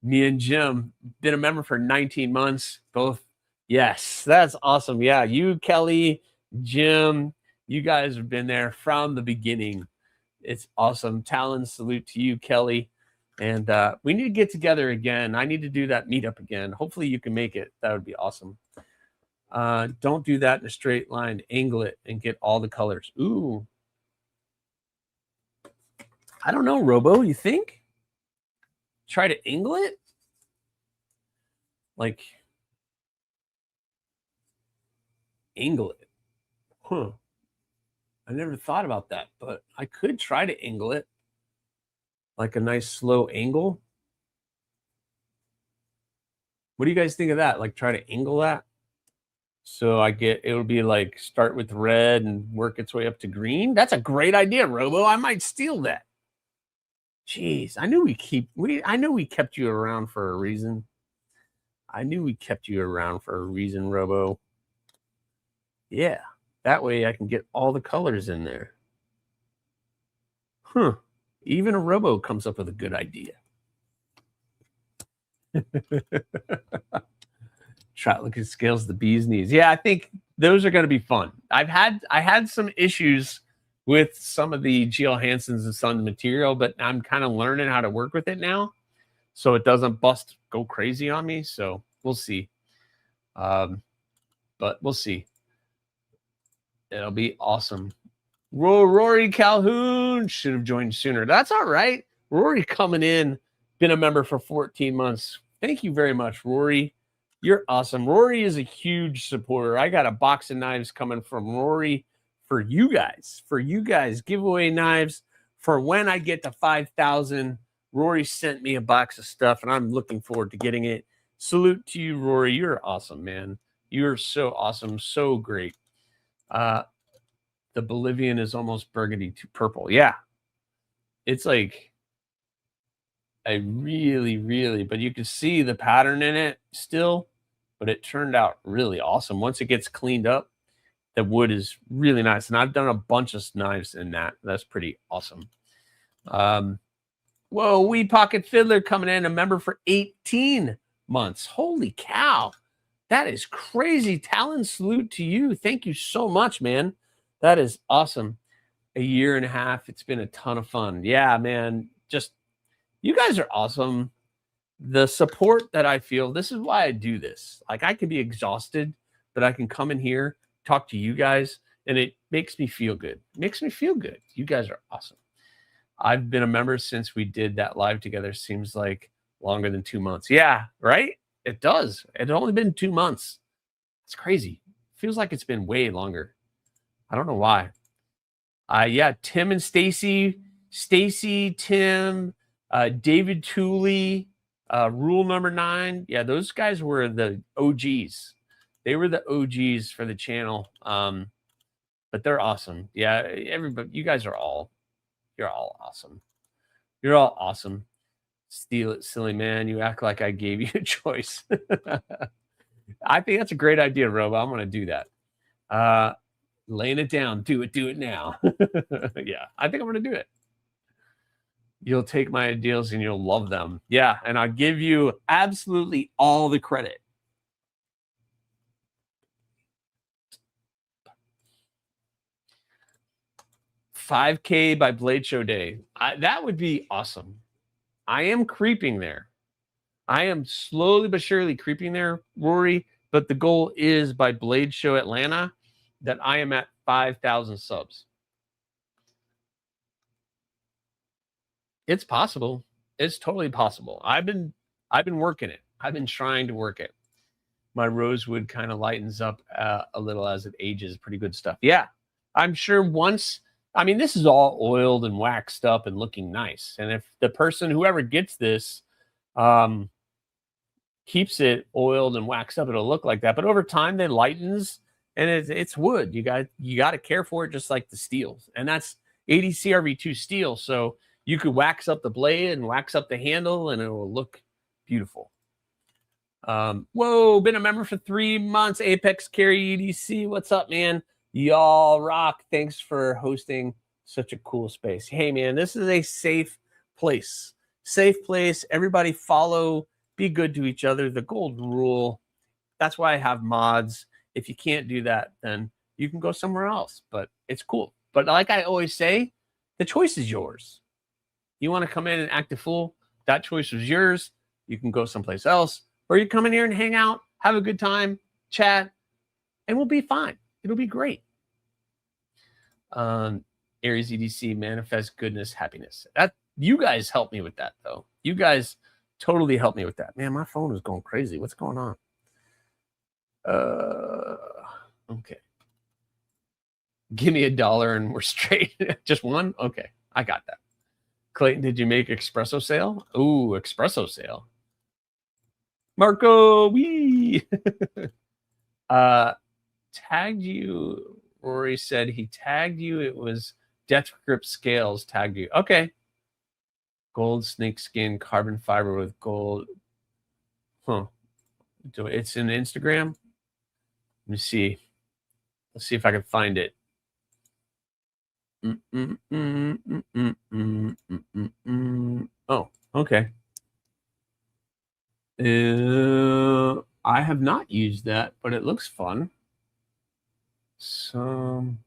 Me and Jim, been a member for 19 months. Both. Yes, that's awesome. Yeah, you, Kelly, Jim, you guys have been there from the beginning. It's awesome. Talon, salute to you, Kelly. And we need to get together again. I need to do that meetup again. Hopefully you can make it. That would be awesome. Don't do that in a straight line. Angle it and get all the colors. Ooh. I don't know, Robo. You think? Try to angle it? Like, angle it. Huh. I never thought about that, but I could try to angle it. Like a nice slow angle. What do you guys think of that? Like, try to angle that? So it'll be like start with red and work its way up to green. That's a great idea, Robo. I might steal that. Jeez, I knew we kept you around for a reason. Robo. Yeah, that way I can get all the colors in there. Huh. Even a Robo comes up with a good idea. Trout looking scales, the bee's knees. Yeah, I think those are going to be fun. I had some issues with some of the GL Hansons and Sons material, but I'm kind of learning how to work with it now, so it doesn't go crazy on me. So we'll see. But we'll see. It'll be awesome. Rory Calhoun should have joined sooner. That's all right. Rory coming in, been a member for 14 months. Thank you very much, Rory. You're awesome. Rory is a huge supporter. I got a box of knives coming from Rory for you guys. For you guys, giveaway knives for when I get to 5,000. Rory sent me a box of stuff, and I'm looking forward to getting it. Salute to you, Rory. You're awesome, man. You're so awesome, so great. The Bolivian is almost burgundy to purple. Yeah. It's like I really, but you can see the pattern in it still, but it turned out really awesome. Once it gets cleaned up, the wood is really nice. And I've done a bunch of knives in that. That's pretty awesome. Whoa, Weed Pocket Fiddler coming in, a member for 18 months. Holy cow. That is crazy. Talon, salute to you. Thank you so much, man. That is awesome. A year and a half. It's been a ton of fun. Yeah, man. Just, you guys are awesome. The support that I feel, this is why I do this. Like, I can be exhausted, but I can come in here, talk to you guys, and it makes me feel good. It makes me feel good. You guys are awesome. I've been a member since we did that live together. Seems like longer than 2 months. Yeah, right? It does. It's only been 2 months. It's crazy. Feels like it's been way longer. I don't know why. Yeah, Tim and Stacy, Tim, David Tooley, Rule Number 9. Yeah, those guys were the OGs. They were the OGs for the channel. But they're awesome. Yeah, everybody, you guys are all, you're all awesome. You're all awesome. Steal it, silly man. You act like I gave you a choice. I think that's a great idea, Robo. I'm going to do that. Laying it down. Do it now. Yeah, I think I'm going to do it. You'll take my ideals and you'll love them. Yeah, and I'll give you absolutely all the credit. $5K by Blade Show Day. That would be awesome. I am creeping there. I am slowly but surely creeping there, Rory. But the goal is by Blade Show Atlanta that I am at 5,000 subs. It's possible. It's totally possible. I've been working it. I've been trying to work it. My rosewood kind of lightens up a little as it ages. Pretty good stuff. Yeah, I'm sure once. I mean, this is all oiled and waxed up and looking nice. And if the person, whoever gets this, keeps it oiled and waxed up, it'll look like that. But over time, it lightens, and it's wood. You got to care for it, just like the steels. And that's 80 CRV2 steel. So you could wax up the blade and wax up the handle, and it will look beautiful. Whoa, been a member for 3 months. Apex Carry EDC. What's up, man? Y'all rock. Thanks for hosting such a cool space. Hey, man, this is a safe place. Safe place. Everybody follow, be good to each other. The golden rule. That's why I have mods. If you can't do that, then you can go somewhere else. But it's cool. But like I always say, the choice is yours. You want to come in and act a fool? That choice was yours. You can go someplace else. Or you come in here and hang out, have a good time, chat, and we'll be fine. It'll be great. AriesEDC, manifest goodness, happiness. That you guys help me with that, though. You guys totally help me with that. Man, my phone is going crazy. What's going on? Okay. Give me $1 and we're straight. Just one? Okay, I got that. Clayton, did you make espresso sale? Ooh, espresso sale. Marco, wee. Tagged you. Rory said he tagged you. It was Death Grip Scales tagged you. Okay. Gold snakeskin carbon fiber with gold. Huh. It's in Instagram. Let me see. Let's see if I can find it. Oh, okay. I have not used that, but it looks fun. Some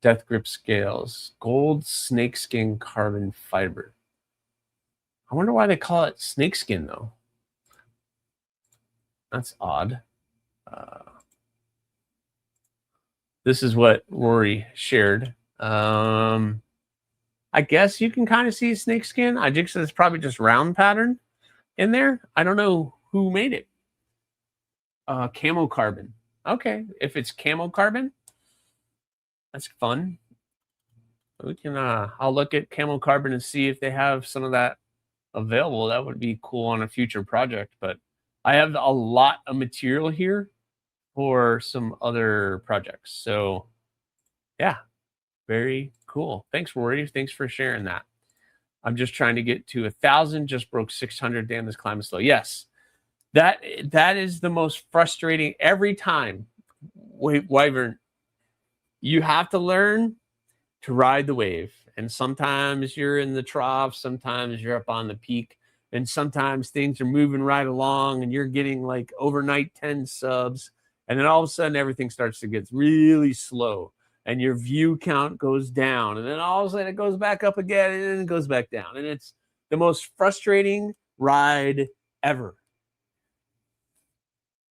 Death Grip Scales, gold snakeskin carbon fiber. I wonder why they call it snakeskin, though. That's odd. This is what Rory shared. I guess you can kind of see snake skin. I think it's probably just round pattern in there. I don't know who made it. Camo carbon. Okay, if it's camo carbon, that's fun. We can I'll look at camo carbon and see if they have some of that available. That would be cool on a future project, but I have a lot of material here for some other projects. So yeah, very cool. Thanks, Rory. Thanks for sharing that. I'm just trying to get to 1,000, just broke 600. Damn, this climb is slow. Yes, that is the most frustrating every time. Wait, Wyvern, you have to learn to ride the wave. And sometimes you're in the trough, sometimes you're up on the peak, and sometimes things are moving right along and you're getting like overnight 10 subs. And then all of a sudden everything starts to get really slow and your view count goes down. And then all of a sudden it goes back up again and then it goes back down. And it's the most frustrating ride ever.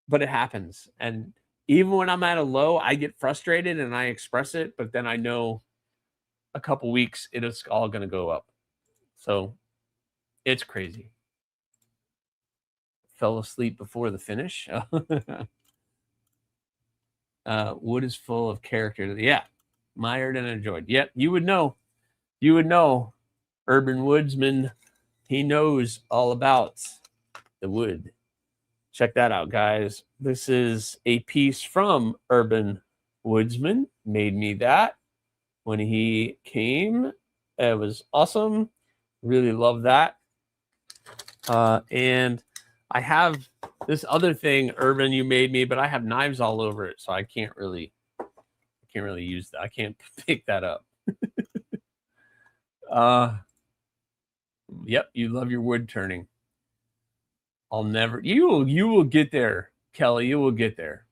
But it happens. And even when I'm at a low, I get frustrated and I express it, but then I know a couple weeks it is all going to go up. So it's crazy. Fell asleep before the finish. Wood is full of character. Yeah, mired and enjoyed. Yep, you would know. You would know. Urban Woodsman, he knows all about the wood. Check that out, guys. This is a piece from Urban Woodsman. Made me that when he came. It was awesome. Really love that. And I have this other thing, Urban, you made me, but I have knives all over it, so I can't really use that. I can't pick that up. Yep, you love your wood turning. I'll never. You will get there, Kelly. You will get there.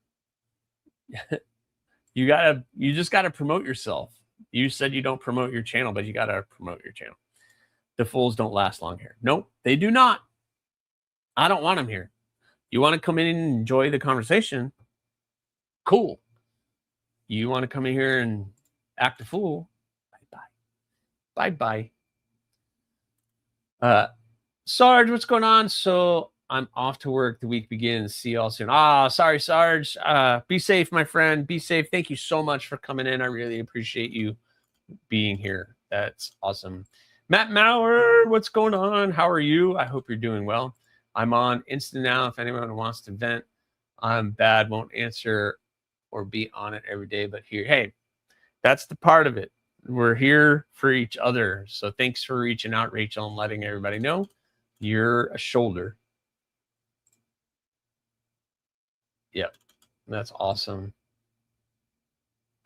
You just gotta promote yourself. You said you don't promote your channel, but you gotta promote your channel. The fools don't last long here. Nope, they do not. I don't want them here. You want to come in and enjoy the conversation? Cool. You want to come in here and act a fool? Bye-bye. Bye-bye. Sarge, what's going on? So I'm off to work. The week begins. See y'all soon. Sorry, Sarge. Be safe, my friend. Be safe. Thank you so much for coming in. I really appreciate you being here. That's awesome. Matt Maurer, what's going on? How are you? I hope you're doing well. I'm on Insta now. If anyone wants to vent, I'm bad, won't answer or be on it every day. But here, hey, that's the part of it. We're here for each other. So thanks for reaching out, Rachel, and letting everybody know you're a shoulder. Yep, that's awesome.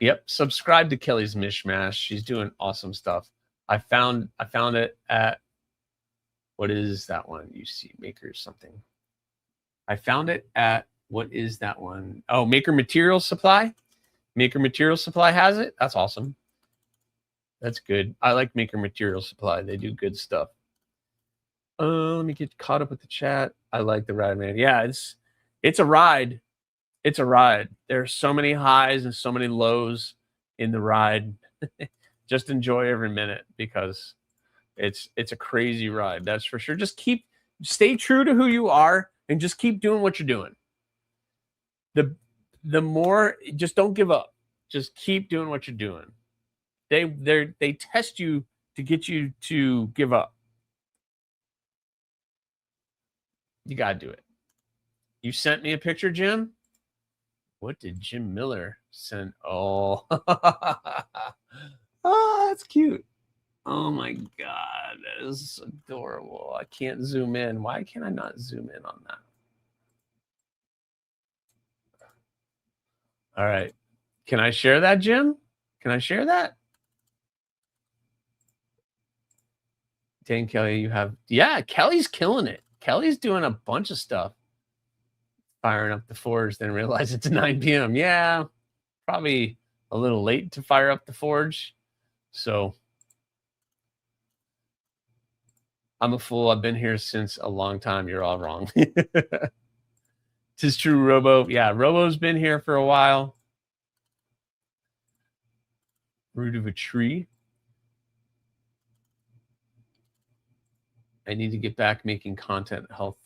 Yep, subscribe to Kelly's Mishmash. She's doing awesome stuff. I found it at, what is that one? You see, Maker something. I found it at, what is that one? Oh, Maker Material Supply. Maker Material Supply has it. That's awesome. That's good. I like Maker Material Supply. They do good stuff. Let me get caught up with the chat. I like the ride, man. Yeah, it's a ride. It's a ride. There's so many highs and so many lows in the ride. Just enjoy every minute because it's a crazy ride. That's for sure. Just stay true to who you are and just keep doing what you're doing. The more, just don't give up. Just keep doing what you're doing. They test you to get you to give up. You got to do it. You sent me a picture, Jim? What did Jim Miller send? Oh, oh, that's cute. Oh my God, that is adorable. I can't zoom in. Why can I not zoom in on that? All right. Can I share that, Jim? Can I share that? Dang, Kelly, you have... Yeah, Kelly's killing it. Kelly's doing a bunch of stuff. Firing up the forge, then realize it's 9 p.m. Yeah, probably a little late to fire up the forge. So I'm a fool. I've been here since a long time. You're all wrong. Tis true, Robo. Yeah, Robo's been here for a while. Root of a tree. I need to get back making content. Health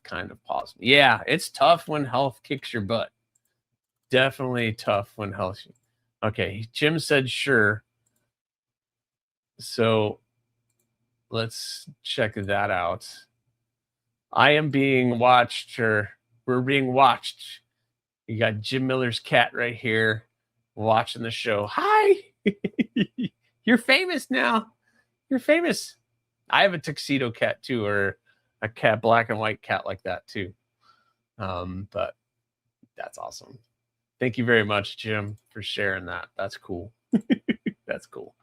kind of paused. Yeah, it's tough when health kicks your butt. Definitely tough when health. Okay, Jim said sure. So let's check that out. I am being watched, or we're being watched. You got Jim Miller's cat right here watching the show. Hi. You're famous now. You're famous. I have a tuxedo cat too, or a cat, black and white cat like that too. But that's awesome. Thank you very much, Jim, for sharing that. That's cool. That's cool.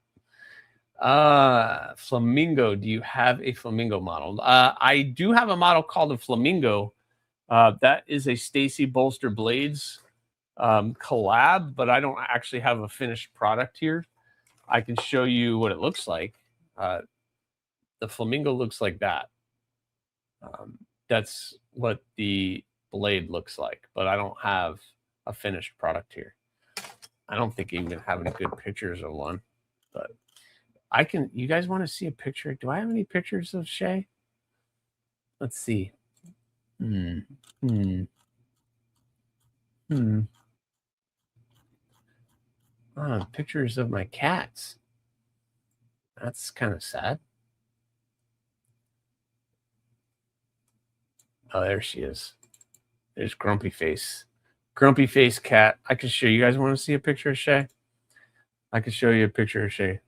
Flamingo. Do you have a flamingo model? I do have a model called a flamingo. That is a Stacy Bolster Blades collab, but I don't actually have a finished product here. I can show you what it looks like. The flamingo looks like that. That's what the blade looks like, but I don't have a finished product here. I don't think you even have any good pictures of one, but I can. You guys want to see a picture? Do I have any pictures of Shay? Let's see. Pictures of my cats. That's kind of sad. Oh, there she is. There's Grumpy Face. Grumpy Face cat. I can show you. Guys want to see a picture of Shay? I can show you a picture of Shay.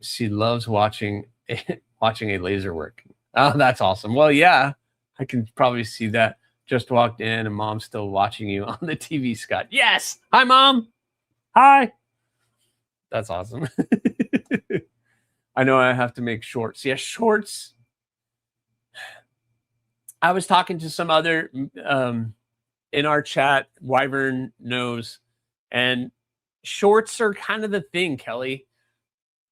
She loves watching a laser work. Oh, that's awesome. Well, yeah, I can probably see that. Just walked in and Mom's still watching you on the TV, Scott. Yes. Hi, Mom. Hi. That's awesome. I know I have to make shorts. Yeah, shorts. I was talking to some other in our chat, Wyvern knows, and shorts are kind of the thing, Kelly.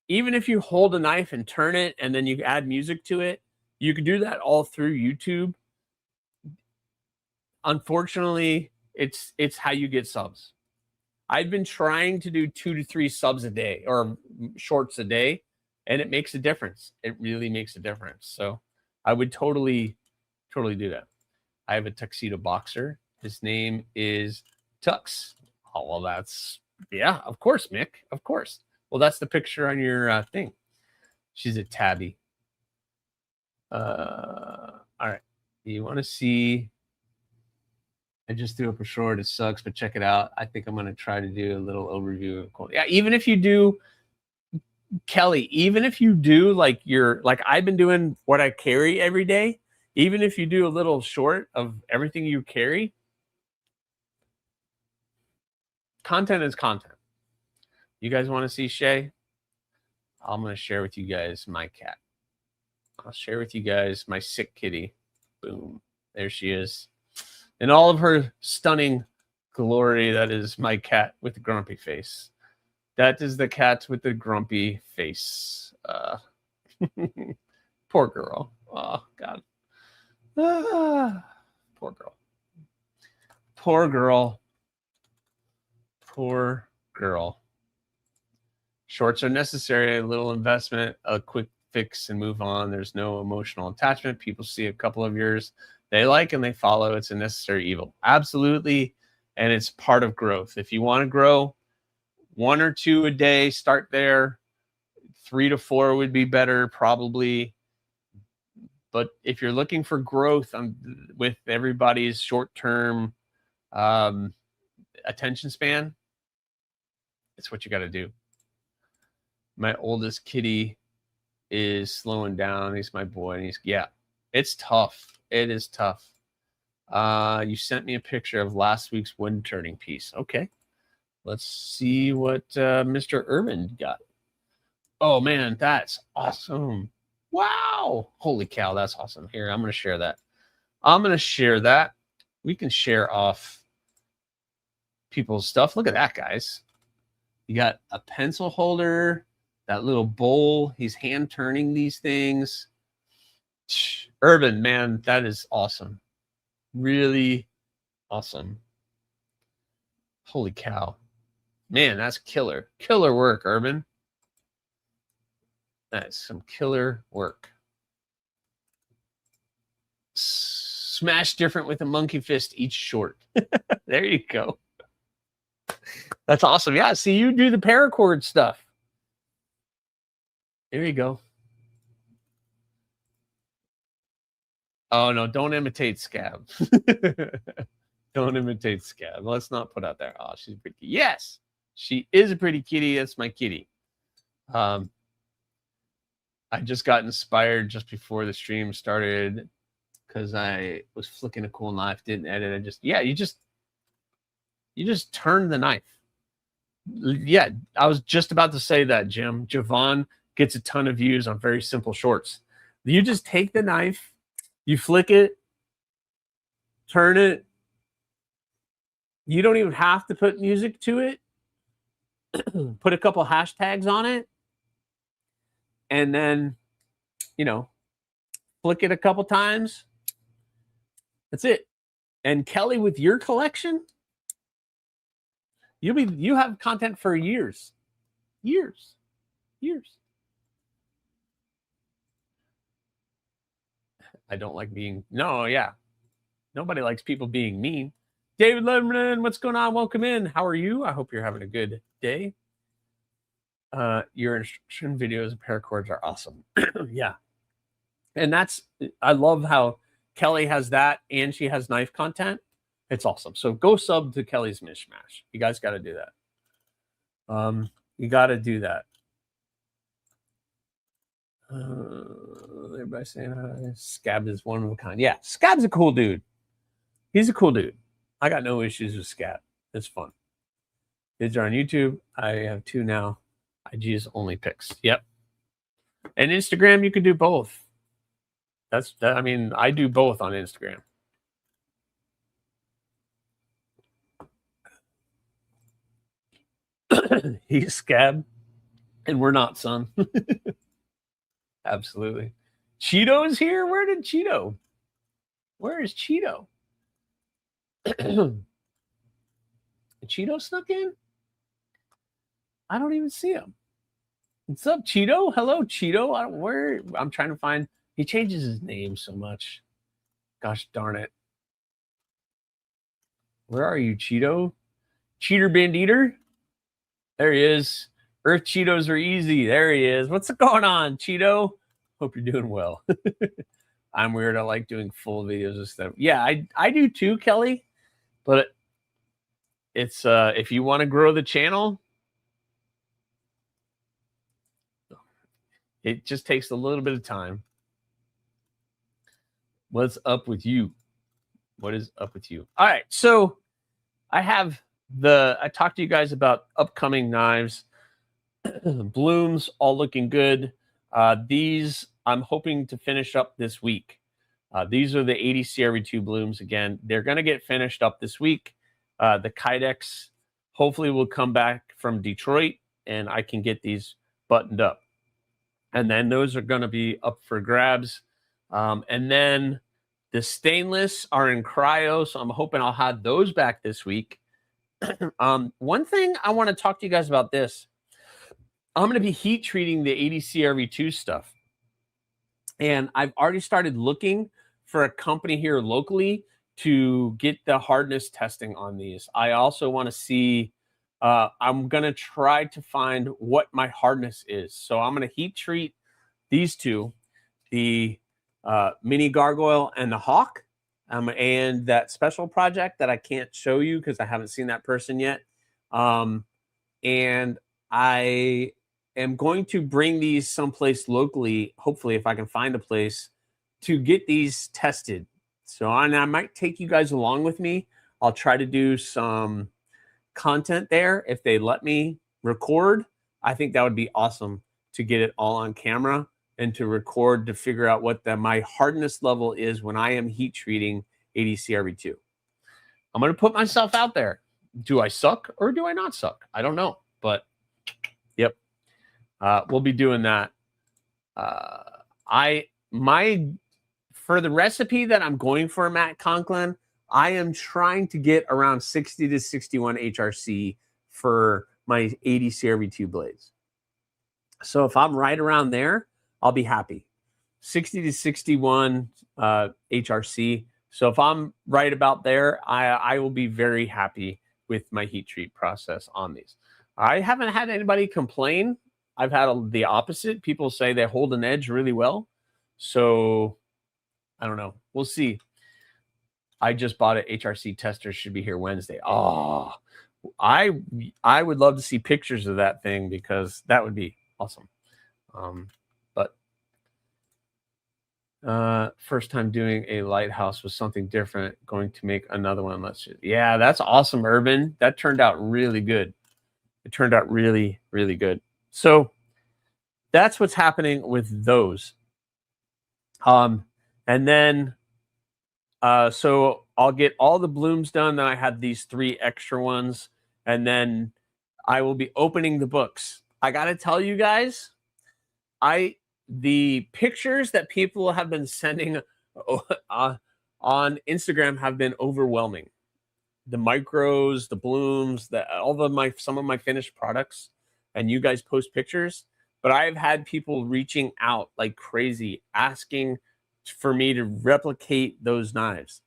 Even if you hold a knife and turn it and then you add music to it, you can do that all through YouTube. Unfortunately, it's how you get subs. I've been trying to do 2 to 3 subs a day or shorts a day, and it makes a difference. It really makes a difference. So I would totally do that. I have a tuxedo boxer. His name is Tux. Oh, well, that's, yeah, of course, Mick. Of course. Well, that's the picture on your thing. She's a tabby. All right. You want to see? I just threw up a short. It sucks, but check it out. I think I'm going to try to do a little overview of quality. Yeah, even if you do, Kelly, even if you do like I've been doing what I carry every day, even if you do a little short of everything you carry, content is content. You guys want to see Shay? I'm going to share with you guys my cat. I'll share with you guys my sick kitty. Boom. There she is. In all of her stunning glory, that is my cat with the grumpy face. That is the cat with the grumpy face. Poor girl. Oh, God. Poor girl. Poor girl. Poor girl. Shorts are necessary. A little investment, a quick fix, and move on. There's no emotional attachment. People see a couple of yours they like and they follow. It's a necessary evil. Absolutely. And it's part of growth. If you want to grow 1 or 2 a day, start there. 3 to 4 would be better, probably. But if you're looking for growth with everybody's short-term attention span, it's what you got to do. My oldest kitty is slowing down. He's my boy. And yeah, it's tough. It is tough. You sent me a picture of last week's wind turning piece. Okay. Let's see what Mr. Urban got. Oh, man, that's awesome. Wow. Holy cow, that's awesome. Here, I'm going to share that. We can share off people's stuff. Look at that, guys. You got a pencil holder, that little bowl. He's hand turning these things. Urban, man, that is awesome. Really awesome. Holy cow. Man, that's killer. Killer work, Urban. That's some killer work. Smash different with a monkey fist each short. There you go. That's awesome. Yeah, see, you do the paracord stuff. There you go. Oh, no, don't imitate Scab. Don't imitate Scab. Let's not put out there. Oh, she's pretty. Yes, she is a pretty kitty. That's my kitty. I just got inspired just before the stream started because I was flicking a cool knife, didn't edit. You just turned the knife. Yeah, I was just about to say that, Jim. Javon gets a ton of views on very simple shorts. You just take the knife, you flick it, turn it. You don't even have to put music to it. Put a couple hashtags on it. And then, flick it a couple times. That's it. And Kelly, with your collection, you have content for years. Years. I don't like being, nobody likes people being mean. David Lemon, what's going on? Welcome in. How are you? I hope you're having a good day. Your instruction videos and paracords are awesome. Yeah. And I love how Kelly has that and she has knife content. It's awesome. So go sub to Kelly's Mishmash. You guys got to do that. You got to do that. Everybody saying Scab is one of a kind. Yeah, Scab's a cool dude. He's a cool dude. I got no issues with Scab. It's fun. Kids are on YouTube. I have 2 now. IG is only pics. Yep. And Instagram, you can do both. I do both on Instagram. He's Scab, and we're not, son. Absolutely. Cheeto's here? Where did Cheeto? Where is Cheeto? Cheeto snuck in? I don't even see him. What's up, Cheeto? Hello, Cheeto. I'm trying to find. He changes his name so much. Gosh darn it. Where are you, Cheeto? Cheater Bandeater? There he is. Earth Cheetos are easy. There he is. What's going on, Cheeto? Hope you're doing well. I'm weird. I like doing full videos and stuff. Yeah, I do too, Kelly. But it's if you want to grow the channel, it just takes a little bit of time. What's up with you? What is up with you? All right, so I talked to you guys about upcoming knives. Blooms all looking good. These I'm hoping to finish up this week. These are the AriesEDC blooms again. They're going to get finished up this week. The Kydex hopefully will come back from Detroit and I can get these buttoned up. And then those are going to be up for grabs. And then the stainless are in cryo, so I'm hoping I'll have those back this week. One thing I want to talk to you guys about this. I'm going to be heat treating the AriesEDC stuff. And I've already started looking for a company here locally to get the hardness testing on these. I also want to see, I'm going to try to find what my hardness is. So I'm going to heat treat these two, the Mini Gargoyle and the Hawk, and that special project that I can't show you because I haven't seen that person yet. And I am going to bring these someplace locally, hopefully if I can find a place, to get these tested. So I might take you guys along with me. I'll try to do some content there if they let me record. I think that would be awesome to get it all on camera and to record to figure out what my hardness level is when I am heat treating AriesEDC. I'm going to put myself out there. Do I suck or do I not suck? I don't know, but yep. We'll be doing that. For the recipe that I'm going for, Matt Conklin, I am trying to get around 60 to 61 HRC for my AriesEDC blades. So if I'm right around there, I'll be happy. 60 to 61 HRC. So if I'm right about there, I will be very happy with my heat treat process on these. I haven't had anybody complain. I've had the opposite. People say they hold an edge really well. So I don't know. We'll see. I just bought an HRC tester. Should be here Wednesday. Oh, I would love to see pictures of that thing because that would be awesome. But first time doing a lighthouse was something different. Going to make another one. Yeah, that's awesome, Urban. That turned out really good. It turned out really, really good. So that's what's happening with those. And then so I'll get all the blooms done. Then I had these 3 extra ones, and then I will be opening the books. I got to tell you guys, the pictures that people have been sending on Instagram have been overwhelming. The micros, the blooms, some of my finished products, and you guys post pictures. But I've had people reaching out like crazy, asking for me to replicate those knives.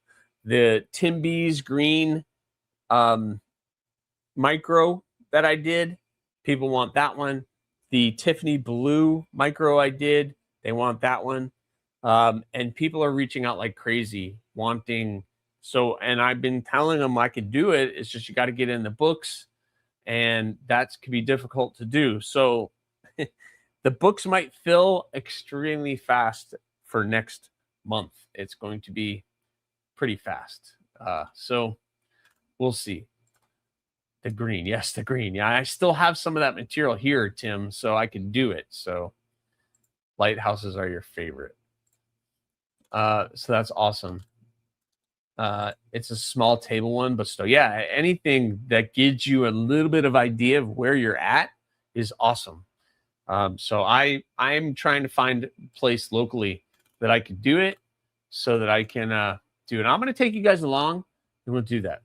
The Tim B's green micro that I did, people want that one. The Tiffany blue micro I did, they want that one. And people are reaching out like crazy, wanting. So, and I've been telling them I could do it. It's just you got to get in the books, and that could be difficult to do. So the books might fill extremely fast for next month. It's going to be pretty fast. So we'll see. The green. Yes, the green. Yeah, I still have some of that material here, Tim, so I can do it. So lighthouses are your favorite. So that's awesome. It's a small table one, but still, yeah, anything that gives you a little bit of idea of where you're at is awesome. So I'm trying to find a place locally that I could do it so that I can do it. I'm going to take you guys along and we'll do that.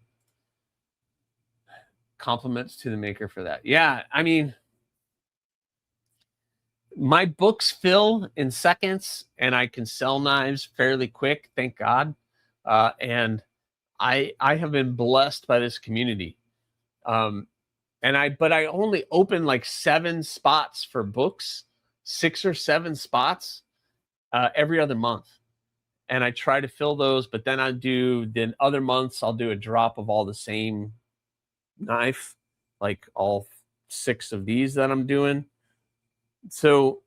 Compliments to the maker for that. Yeah, I mean, my books fill in seconds and I can sell knives fairly quick, thank God. And I have been blessed by this community. But I only open like 7 spots for books, 6 or 7 spots every other month. And I try to fill those, but then other months I'll do a drop of all the same knife, like all 6 of these that I'm doing. So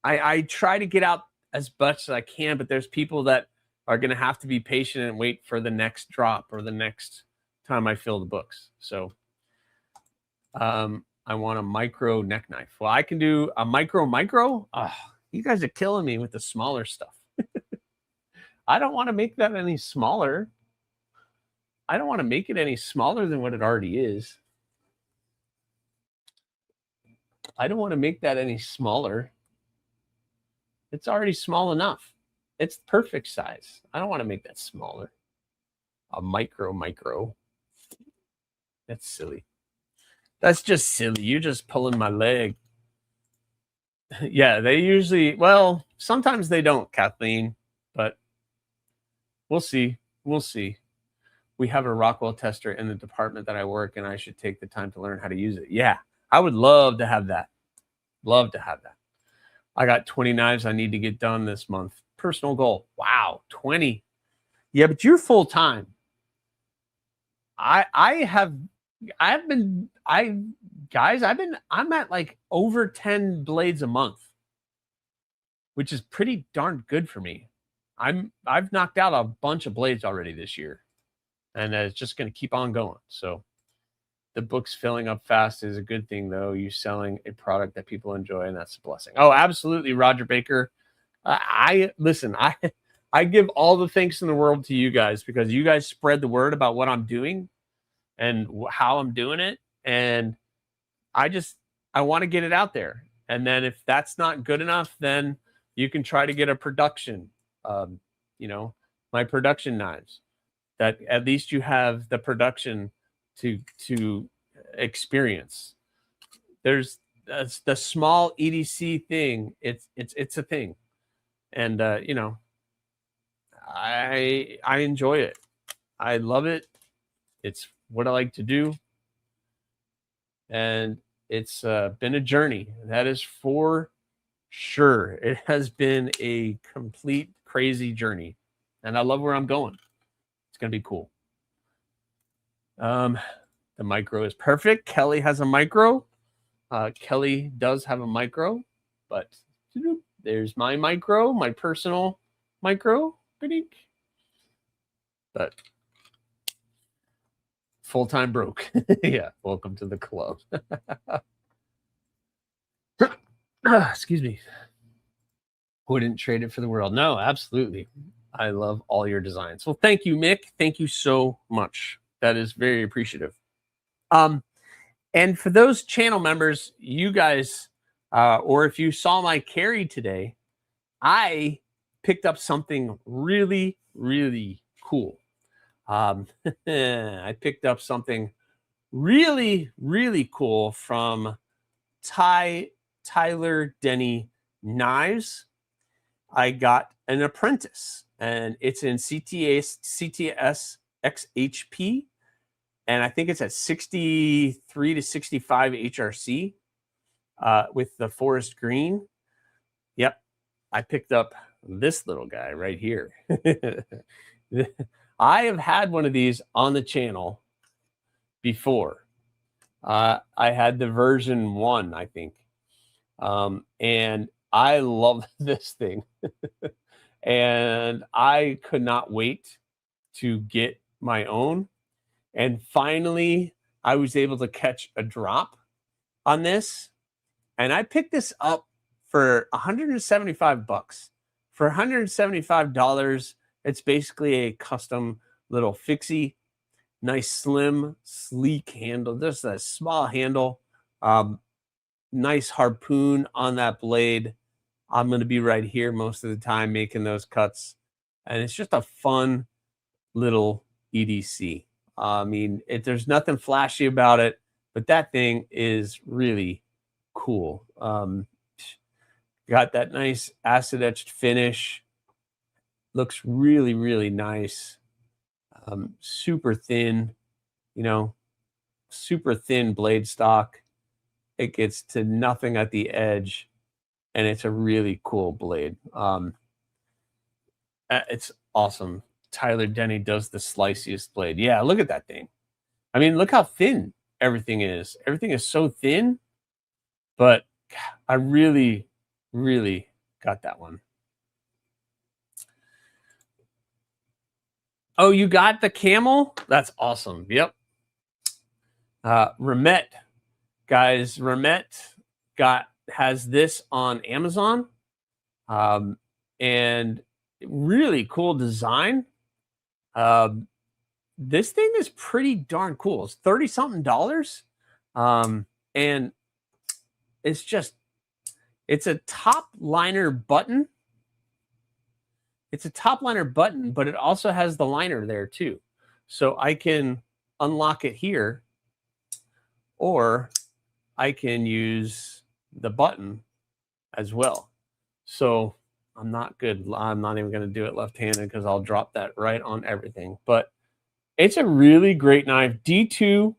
I try to get out as much as I can, but there's people that are going to have to be patient and wait for the next drop or the next time I fill the books. So I want a micro neck knife. Well, I can do a micro. Oh, you guys are killing me with the smaller stuff. I don't want to make that any smaller. I don't want to make it any smaller than what it already is. I don't want to make that any smaller. It's already small enough. It's perfect size. I don't want to make that smaller. A micro. That's silly. That's just silly. You're just pulling my leg. Yeah, they usually, well, sometimes they don't, Kathleen, but we'll see. We'll see. We have a Rockwell tester in the department that I work, and I should take the time to learn how to use it. Yeah, I would love to have that. Love to have that. I got 20 knives I need to get done this month. Personal goal. Wow, 20. Yeah, but you're full time. I'm at like over 10 blades a month, which is pretty darn good for me. I've knocked out a bunch of blades already this year, and it's just going to keep on going. So the book's filling up fast is a good thing, though. You're selling a product that people enjoy, and that's a blessing. Oh, absolutely, Roger Baker. Listen, I give all the thanks in the world to you guys because you guys spread the word about what I'm doing and how I'm doing it. And I want to get it out there. And then if that's not good enough, then you can try to get a production, my production knives, that at least you have the production to experience. the small EDC thing. It's a thing, and you know, I enjoy it. I love it. It's what I like to do, and it's been a journey. That is for sure. It has been a complete crazy journey, and I love where I'm going. It's gonna be cool. The micro is perfect. Kelly has a micro. Kelly does have a micro, but there's my micro, my personal micro. But full-time broke. Yeah, welcome to the club. Excuse me. Wouldn't trade it for the world. No, absolutely. I love all your designs. Well, thank you, Mick. Thank you so much. That is very appreciative. And for those channel members, you guys, or if you saw my carry today, I picked up something really, really cool. I picked up something really, really cool from Tyler Denny Knives. I got an apprentice, and it's in CTS XHP, and I think it's at 63 to 65 HRC with the forest green. Yep, I picked up this little guy right here. I have had one of these on the channel before. I had the version 1, I think. And I love this thing. And I could not wait to get my own. And finally, I was able to catch a drop on this. And I picked this up for $175. For $175, it's basically a custom little fixie. Nice, slim, sleek handle. Just a small handle. Nice harpoon on that blade. I'm going to be right here most of the time making those cuts. And it's just a fun little EDC. I mean, there's nothing flashy about it, but that thing is really cool. Got that nice acid etched finish. Looks really, really nice. Super thin, you know, super thin blade stock. It gets to nothing at the edge, and it's a really cool blade. It's awesome. Tyler Denny does the sliciest blade. Yeah, look at that thing. I mean, look how thin everything is. Everything is so thin, but I really, really got that one. Oh, you got the camel? That's awesome. Yep. Remet, guys. Remet has this on Amazon, and really cool design. This thing is pretty darn cool. It's $30-something, and it's a top liner button. It's a top liner button, but it also has the liner there too. So I can unlock it here, or I can use the button as well. So I'm not even going to do it left-handed because I'll drop that right on everything. But it's a really great knife. D2,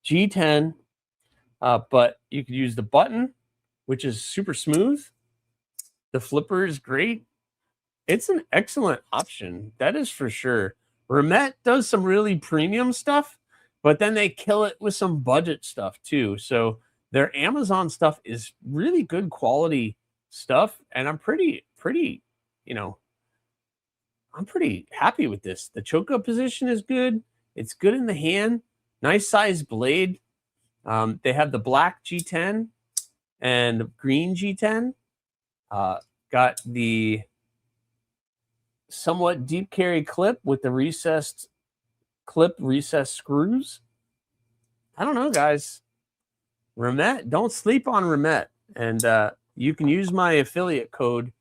G10, but you could use the button, which is super smooth. The flipper is great. It's an excellent option. That is for sure. Remet does some really premium stuff, but then they kill it with some budget stuff too. So their Amazon stuff is really good quality stuff. And I'm pretty, I'm pretty happy with this. The choke up position is good. It's good in the hand. Nice size blade. They have the black G10 and the green G10. Got the somewhat deep carry clip with the recessed screws. I don't know, guys. Remet, don't sleep on Remet. And you can use my affiliate code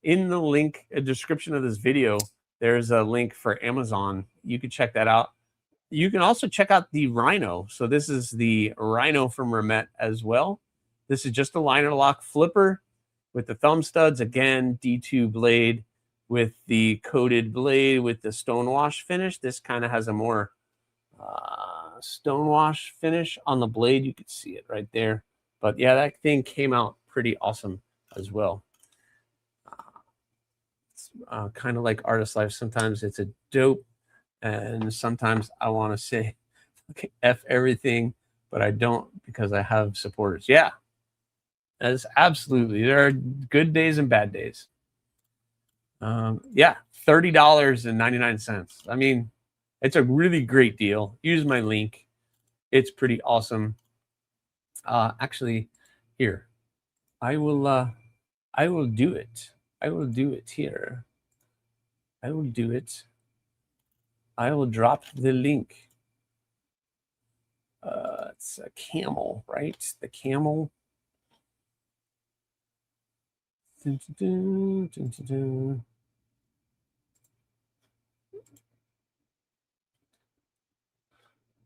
in the link, a description of this video. There's a link for Amazon. You can check that out. You can also check out the Rhino. So this is the Rhino from Remet as well. This is just a line and lock flipper with the thumb studs. Again, D2 blade with the coated blade with the stonewash finish. This kind of has a more stonewash finish on the blade. You could see it right there. But yeah, that thing came out pretty awesome as well. It's kind of like Artist Life. Sometimes it's a dope, and sometimes I want to say, okay, F everything, but I don't because I have supporters. Yeah, that's absolutely. There are good days and bad days. Yeah, $30.99. I mean, it's a really great deal. Use my link. It's pretty awesome. Actually, here, I will do it. I will do it here. I will do it. I will drop the link. It's a camel, right? The camel. Dun, dun, dun, dun, dun.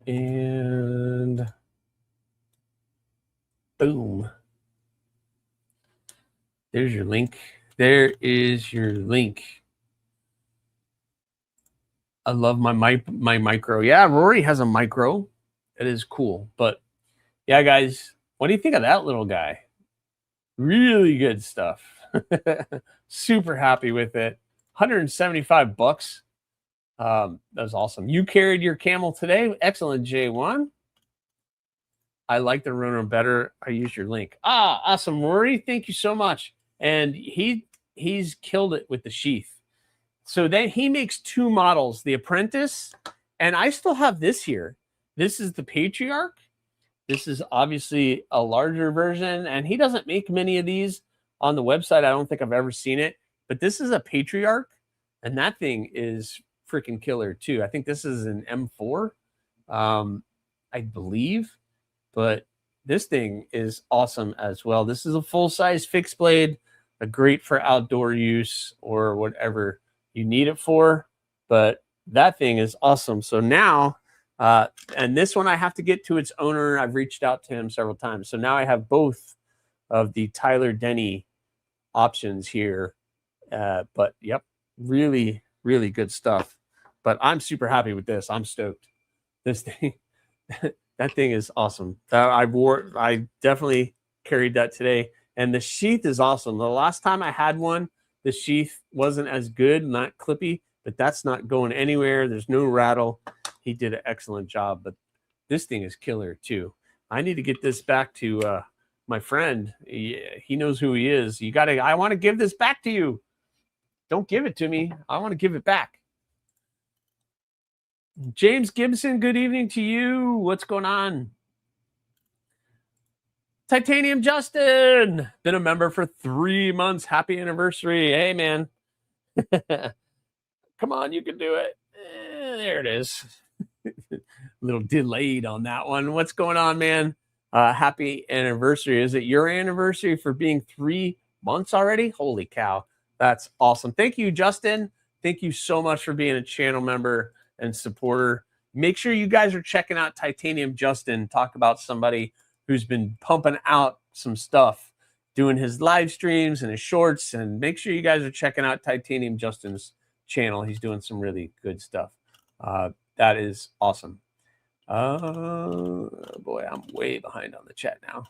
And boom. There's your link. There is your link. I love my micro. Yeah, Rory has a micro. It is cool. But yeah, guys, what do you think of that little guy? Really good stuff. Super happy with it. 175 bucks. That was awesome. You carried your camel today. Excellent, J1. I like the runner better. I used your link. Awesome, Rory. Thank you so much. And he's killed it with the sheath. So then he makes two models, the Apprentice, and I still have this here. This is the Patriarch. This is obviously a larger version, and he doesn't make many of these on the website. I don't think I've ever seen it, but this is a Patriarch, and that thing is freaking killer too. I think this is an M4, I believe, but this thing is awesome as well. This is a full-size fixed blade, great for outdoor use or whatever you need it for, but that thing is awesome. So now, and this one I have to get to its owner. I've reached out to him several times. So now I have both of the Tyler Denny options here. But yep, really, really good stuff. But I'm super happy with this. I'm stoked. This thing, that thing is awesome. I definitely carried that today. And the sheath is awesome. The last time I had one, the sheath wasn't as good, not clippy, but that's not going anywhere. There's no rattle. He did an excellent job, but this thing is killer too. I need to get this back to my friend. He knows who he is. I want to give this back to you. Don't give it to me. I want to give it back. James Gibson, good evening to you. What's going on? Titanium Justin, been a member for 3 months. Happy anniversary. Hey, man. Come on, you can do it. There it is. A little delayed on that one. What's going on, man? Happy anniversary. Is it your anniversary for being 3 months already? Holy cow. That's awesome. Thank you, Justin. Thank you so much for being a channel member and supporter. Make sure you guys are checking out Titanium Justin. Talk about somebody who's been pumping out some stuff, doing his live streams and his shorts. And make sure you guys are checking out Titanium Justin's channel. He's doing some really good stuff. That is awesome. Boy, I'm way behind on the chat now.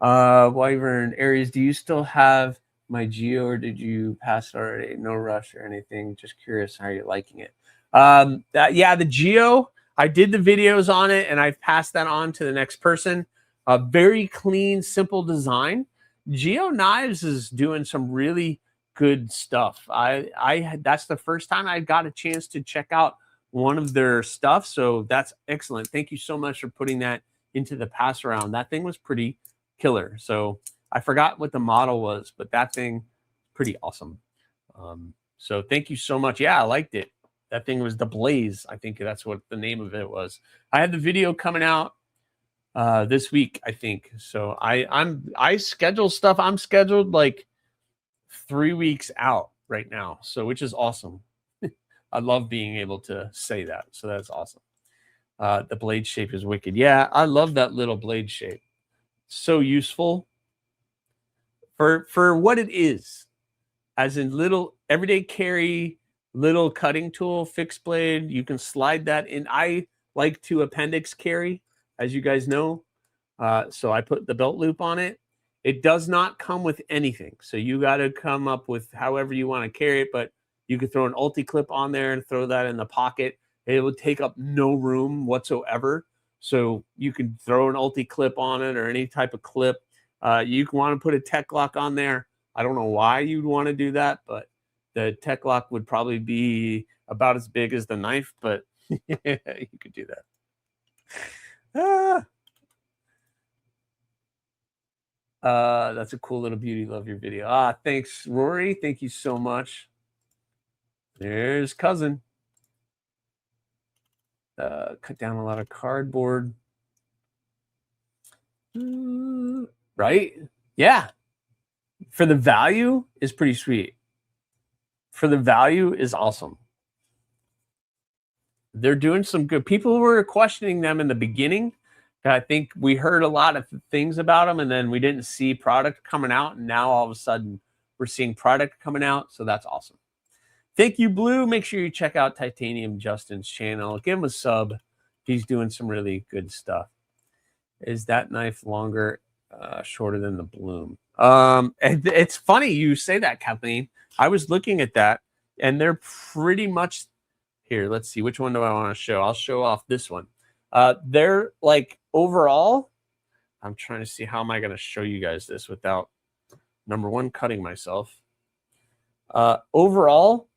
Wyvern, Aries, do you still have my Geo or did you pass it already? No rush or anything. Just curious how you're liking it. Yeah, the Geo, I did the videos on it and I've passed that on to the next person. A very clean, simple design. Geo Knives is doing some really good stuff. That's the first time I got a chance to check out one of their stuff. So that's excellent. Thank you so much for putting that into the pass around. That thing was pretty killer. So I forgot what the model was, but that thing pretty awesome. So thank you so much. Yeah, I liked it. That thing was the Blaze. I think that's what the name of it was. I had the video coming out this week, I think. So I schedule stuff. I'm scheduled like 3 weeks out right now. So which is awesome. I love being able to say that. So that's awesome. The blade shape is wicked. Yeah, I love that little blade shape. So useful for what it is, as in little everyday carry, little cutting tool, fixed blade. You can slide that in. I like to appendix carry, as you guys know. So I put the belt loop on it. It does not come with anything. So you got to come up with however you want to carry it, but you could throw an ulti clip on there and throw that in the pocket. It would take up no room whatsoever. So you can throw an ulti clip on it or any type of clip. You can want to put a tech lock on there. I don't know why you'd want to do that, but the tech lock would probably be about as big as the knife, but you could do that. That's a cool little beauty. Love your video. Thanks, Rory. Thank you so much. There's cousin. Cut down a lot of cardboard. Right? Yeah. For the value is pretty sweet. For the value is awesome. They're doing some good. People were questioning them in the beginning. I think we heard a lot of things about them, and then we didn't see product coming out, and now all of a sudden we're seeing product coming out, so that's awesome. Thank you, Blue. Make sure you check out Titanium Justin's channel. Give him a sub. He's doing some really good stuff. Is that knife longer, shorter than the Bloom? It's funny you say that, Kathleen. I was looking at that, and they're pretty much here. Let's see, which one do I want to show? I'll show off this one. They're like overall, I'm trying to see how am I going to show you guys this without, number one, cutting myself. Overall,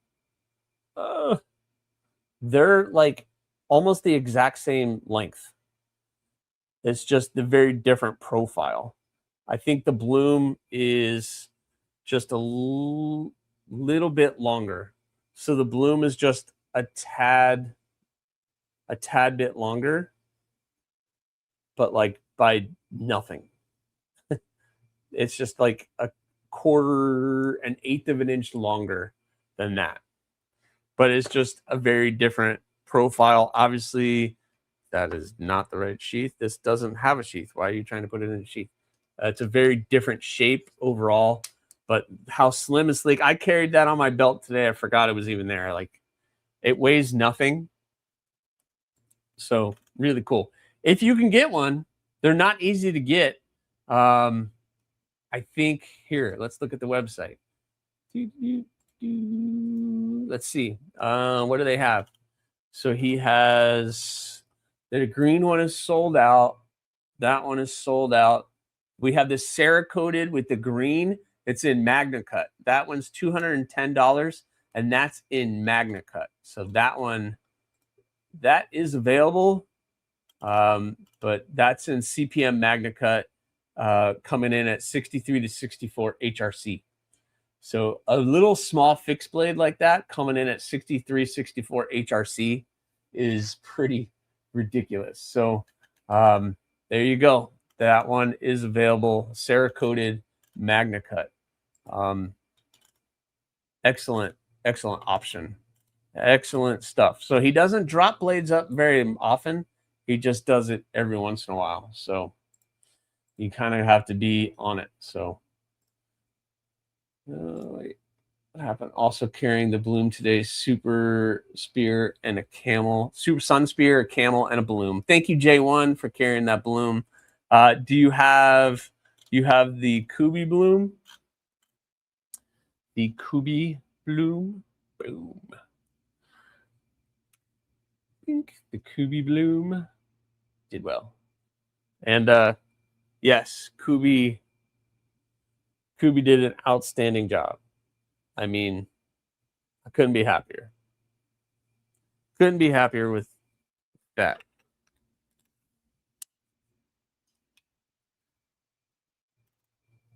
they're like almost the exact same length. It's just the very different profile. I think the Bloom is just a little bit longer. So the Bloom is just a tad bit longer, but like by nothing. It's just like a quarter, an eighth of an inch longer than that. But it's just a very different profile. Obviously, that is not the right sheath. This doesn't have a sheath. Why are you trying to put it in a sheath? It's a very different shape overall, but how slim and sleek. I carried that on my belt today. I forgot it was even there. Like, it weighs nothing. So really cool. If you can get one, they're not easy to get. I think here, let's look at the website. Let's see. What do they have? So he has the green one is sold out. That one is sold out. We have this Cerakoted with the green. It's in Magna Cut. That one's $210, and that's in Magna Cut. So that one, that is available, but that's in CPM Magna Cut, coming in at 63 to 64 HRC. So a little small fixed blade like that coming in at 63, 64 HRC is pretty ridiculous. So there you go. That one is available. Cerakoted Magna Cut. Excellent option. Excellent stuff. So he doesn't drop blades up very often. He just does it every once in a while. So you kind of have to be on it. So wait, what happened? Also carrying the Bloom today, Super Spear and a Camel, Super Sun Spear, a Camel, and a Bloom. Thank you, J1, for carrying that Bloom. Do you have the Kubi Bloom? The Kubi Bloom. Boom. I think the Kubi Bloom did well. And yes, Kubi did an outstanding job. I mean, I couldn't be happier. Couldn't be happier with that.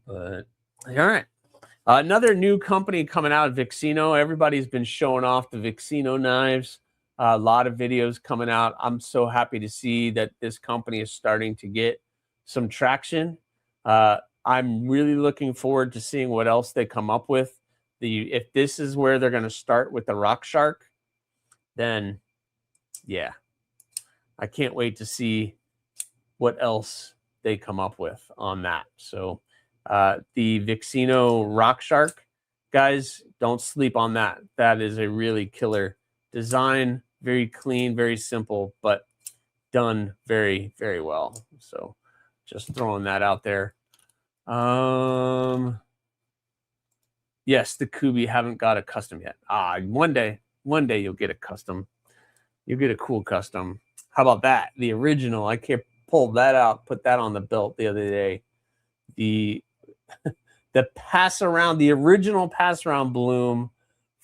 But all right. Another new company coming out, Vixino. Everybody's been showing off the Vixino knives. A lot of videos coming out. I'm so happy to see that this company is starting to get some traction. I'm really looking forward to seeing what else they come up with. If this is where they're going to start with the Rock Shark, then yeah, I can't wait to see what else they come up with on that. So the Vixino Rock Shark, guys, don't sleep on that. That is a really killer design. Very clean, very simple, but done very, very well. So just throwing that out there. Yes, the Kubi haven't got a custom yet. One day you'll get a custom. You'll get a cool custom. How about that? The original. I can't pull that out, put that on the belt the other day. The pass around, the original pass around bloom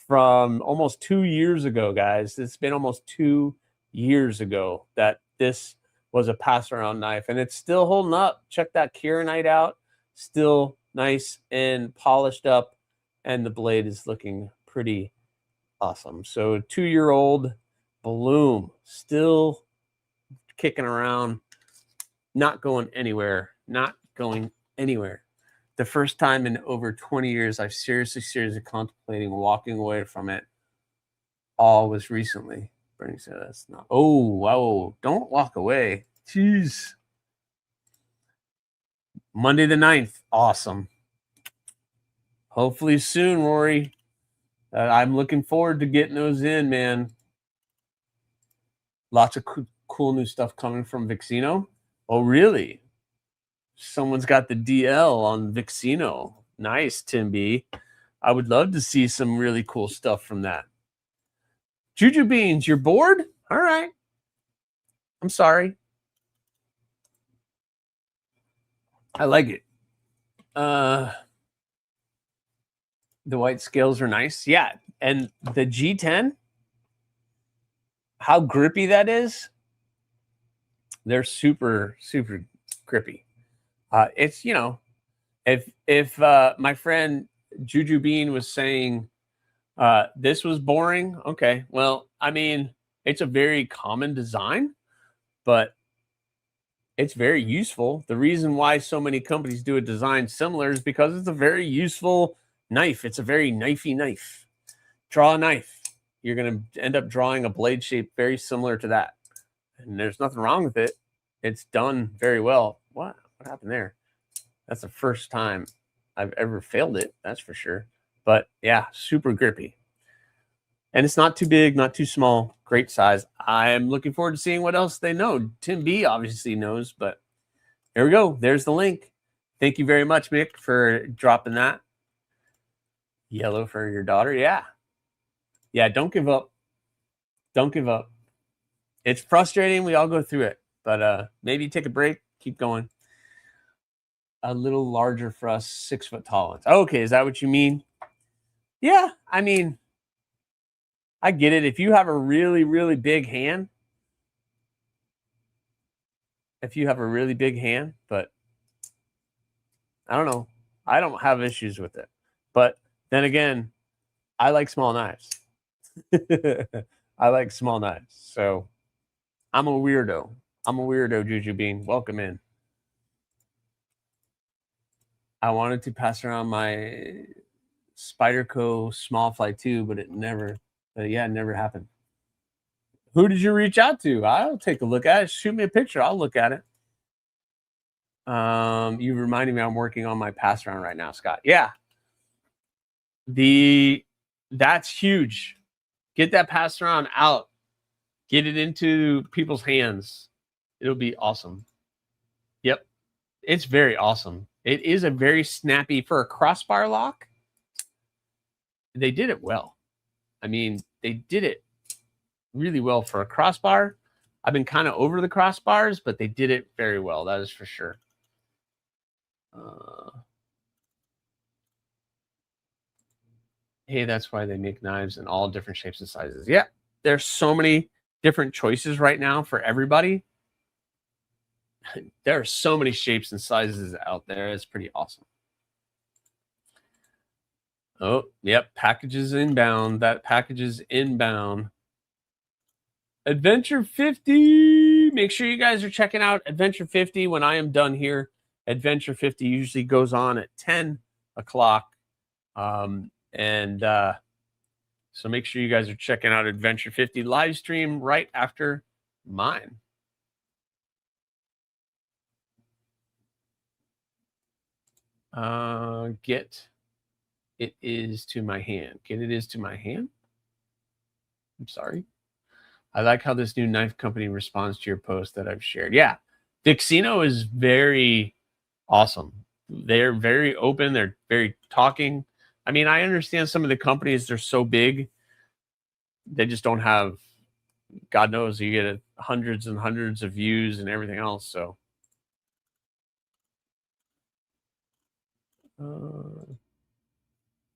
from almost 2 years ago, guys. It's been almost 2 years ago that this was a pass around knife, and it's still holding up. Check that Kieranite out. Still nice and polished up, and the blade is looking pretty awesome. So 2-year-old bloom, still kicking around, not going anywhere, not going anywhere. The first time in over 20 years I've seriously contemplating walking away from it. All was recently. Bernie said that's not. Oh, wow. Don't walk away. Jeez. Monday the 9th. Awesome. Hopefully soon, Rory. I'm looking forward to getting those in, man. Lots of cool new stuff coming from Vixino. Oh, really? Someone's got the DL on Vixino. Nice, Tim B. I would love to see some really cool stuff from that. Juju Beans, you're bored? All right. I'm sorry. I like it. The white scales are nice. Yeah. And the G10, how grippy that is. They're super, super grippy. It's, you know, if my friend Juju Bean was saying this was boring, okay, well, I mean, it's a very common design, but it's very useful. The reason why so many companies do a design similar is because it's a very useful knife. It's a very knifey knife. Draw a knife. You're going to end up drawing a blade shape very similar to that. And there's nothing wrong with it. It's done very well. What happened there? That's the first time I've ever failed it. That's for sure. But yeah, super grippy. And it's not too big, not too small. Great size. I'm looking forward to seeing what else they know. Tim B obviously knows, but here we go. There's the link. Thank you very much, Mick, for dropping that. Yellow for your daughter. Yeah. Yeah, don't give up. Don't give up. It's frustrating. We all go through it. But maybe take a break. Keep going. A little larger for us 6 foot tall ones. Okay, is that what you mean? Yeah, I mean, I get it. If you have a really, really big hand, but I don't know. I don't have issues with it. But then again, I like small knives. I like small knives. So I'm a weirdo. Juju Bean. Welcome in. I wanted to pass around my Spyderco Small Fly 2, but it never happened. Who did you reach out to? I'll take a look at it. Shoot me a picture. I'll look at it. You reminded me I'm working on my pass around right now, Scott. Yeah. That's huge. Get that pass around out. Get it into people's hands. It'll be awesome. Yep. It's very awesome. It is a very snappy for a crossbar lock. They did it well. I mean, they did it really well for a crossbar. I've been kind of over the crossbars, but they did it very well. That is for sure. Hey, that's why they make knives in all different shapes and sizes. Yeah, there's so many different choices right now for everybody. There are so many shapes and sizes out there. It's pretty awesome. Oh, yep. Packages inbound. That package is inbound. Adventure 50. Make sure you guys are checking out Adventure 50 when I am done here. Adventure 50 usually goes on at 10 o'clock. So make sure you guys are checking out Adventure 50 live stream right after mine. Get it is to my hand. Get it is to my hand. I'm sorry. I like how this new knife company responds to your post that I've shared. Yeah. Vixino is very awesome. They're very open. They're very talking. I mean, I understand some of the companies, they're so big, they just don't have, God knows, you get hundreds and hundreds of views and everything else. So,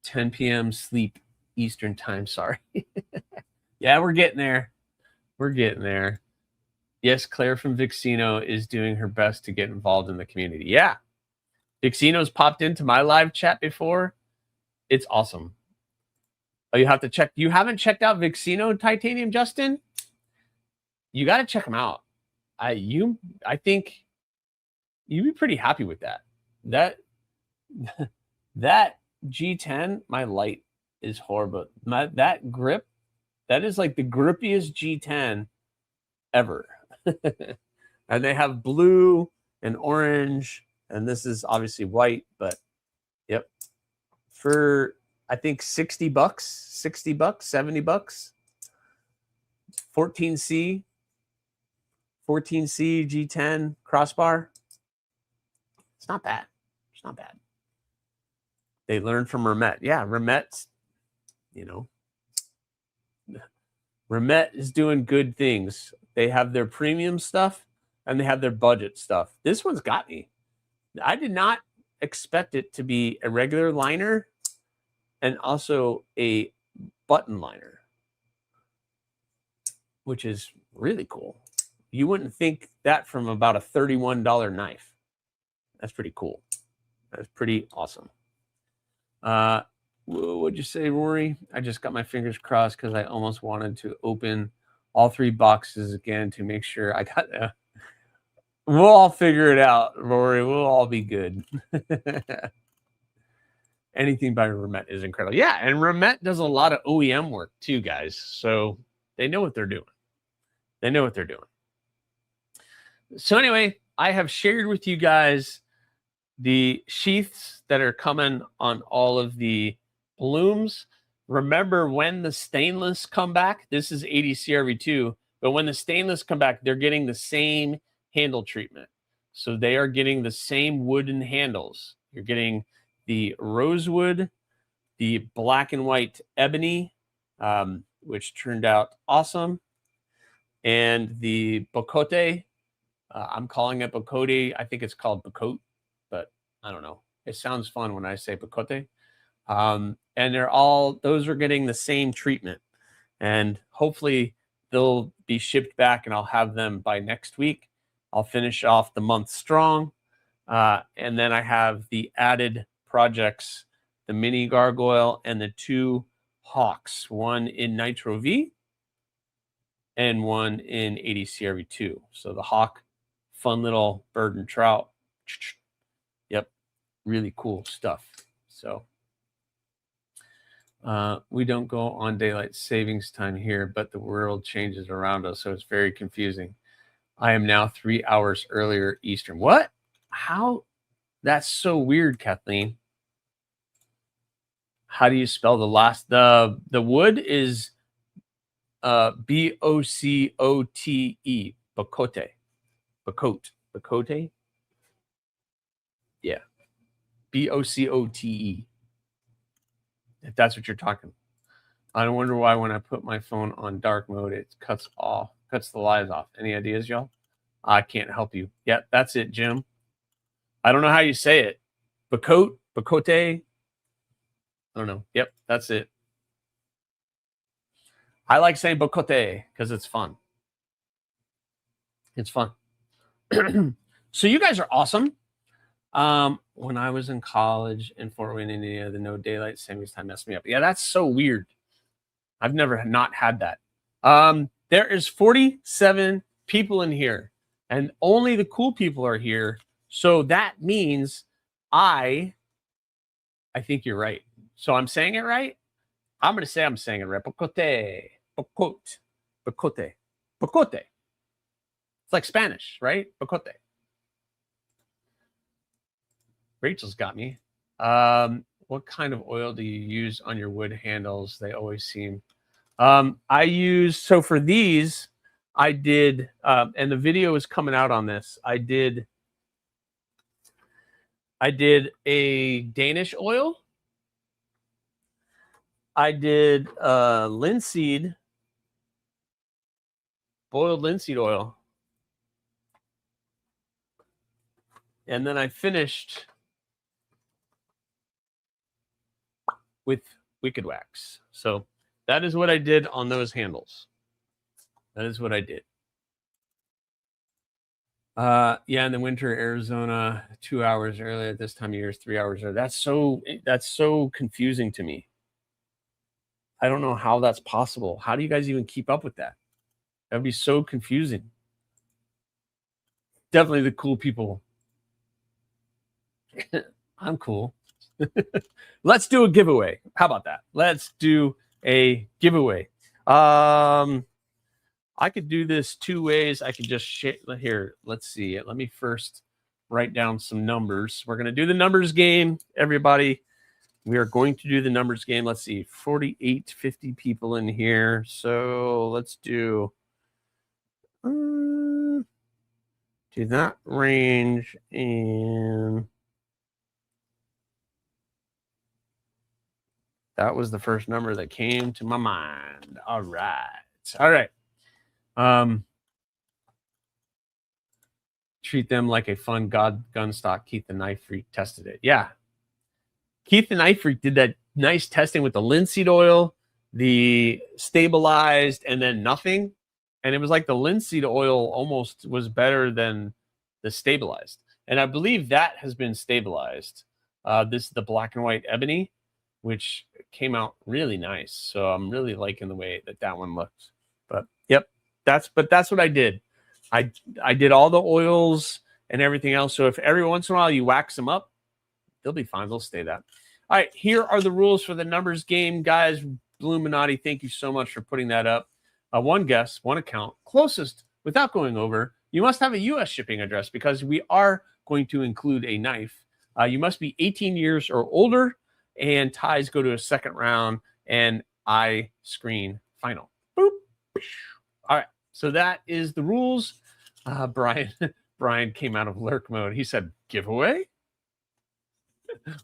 10 p.m. sleep Eastern time. Sorry. Yeah, we're getting there. We're getting there. Yes, Claire from Vixino is doing her best to get involved in the community. Yeah. Vixino's popped into my live chat before. It's awesome. Oh, you have to check. You haven't checked out Vixino Titanium, Justin? You got to check them out. I think you'd be pretty happy with that. That G10, my light is horrible. That grip, that is like the grippiest G10 ever. And they have blue and orange, and this is obviously white, but yep. For I think $60, $60, $70. 14C G10 crossbar. It's not bad. It's not bad. They learned from Remet. Yeah, Remet's, Remet is doing good things. They have their premium stuff and they have their budget stuff. This one's got me. I did not expect it to be a regular liner and also a button liner, which is really cool. You wouldn't think that from about a $31 knife. That's pretty cool. That's pretty awesome. What'd you say, Rory? I just got my fingers crossed because I almost wanted to open all 3 boxes again to make sure I got we'll all figure it out, Rory. We'll all be good. Anything by Remet is incredible. Yeah, and Remet does a lot of OEM work too, guys. So they know what they're doing. They know what they're doing. So anyway, I have shared with you guys the sheaths that are coming on all of the blooms. Remember, when the stainless come back, this is ADCRV2, but when the stainless come back, they're getting the same handle treatment. So they are getting the same wooden handles. You're getting the rosewood, the black and white ebony, which turned out awesome, and the bocote. I'm calling it bocote. I think it's called bocote, but I don't know. It sounds fun when I say bocote. And those are getting the same treatment. And hopefully they'll be shipped back and I'll have them by next week. I'll finish off the month strong. And then I have the added projects, the mini gargoyle and the 2 hawks, one in Nitro V and one in ADCRV2. So the hawk, fun little bird and trout. Yep, really cool stuff. So we don't go on daylight savings time here, but the world changes around us, so it's very confusing. I am now 3 hours earlier Eastern. What? How? That's so weird, Kathleen. How do you spell the last? The wood is Bocote. Bocote. Bocote. Yeah. Bocote. If that's what you're talking. I don't wonder why when I put my phone on dark mode, it cuts the lights off. Any ideas, y'all? I can't help you. Yeah, that's it, Jim. I don't know how you say it. Bocote. I don't know. Yep, that's it. I like saying bocote because it's fun. It's fun. So you guys are awesome. When I was in college in Fort Wayne, Indiana, the no daylight savings time messed me up. Yeah, that's so weird. I've never not had that. There is 47 people in here, and only the cool people are here. So that means I think you're right. So I'm saying it right. I'm going to say I'm saying it right. Bocote. Bocote. Bocote. Bocote. It's like Spanish, right? Bocote. Rachel's got me. What kind of oil do you use on your wood handles? They always seem. I use, so for these, I did, and the video is coming out on this. I did a Danish oil. I did linseed, boiled linseed oil. And then I finished with Wicked Wax. So that is what I did on those handles. That is what I did. Yeah, in the winter, Arizona, 2 hours earlier. This time of year is 3 hours earlier. That's so confusing to me. I don't know how that's possible. How do you guys even keep up with that? That would be so confusing. Definitely the cool people. I'm cool. Let's do a giveaway. How about that? Let's do a giveaway. I could do this two ways. I could just share here. Let's see. Let me first write down some numbers. We're going to do the numbers game, everybody. We are going to do the numbers game. Let's see. 48, 50 people in here. So let's do that range in. That was the first number that came to my mind. All right. All right. Treat them like a fun gun stock. Keith the Knife Freak tested it. Yeah. Keith the Knife Freak did that nice testing with the linseed oil, the stabilized, and then nothing. And it was like the linseed oil almost was better than the stabilized. And I believe that has been stabilized. This is the black and white ebony, which came out really nice. So I'm really liking the way that one looks. But yep, that's what I did. I did all the oils and everything else. So if every once in a while you wax them up, they'll be fine. They'll stay that. All right, here are the rules for the numbers game, guys. Bluminati, thank you so much for putting that up. One guess, one account, closest without going over. You must have a U.S. shipping address because we are going to include a knife. You must be 18 years or older, and ties go to a second round, and I screen final. Boop. All right, so that is the rules. Brian came out of lurk mode. He said, giveaway?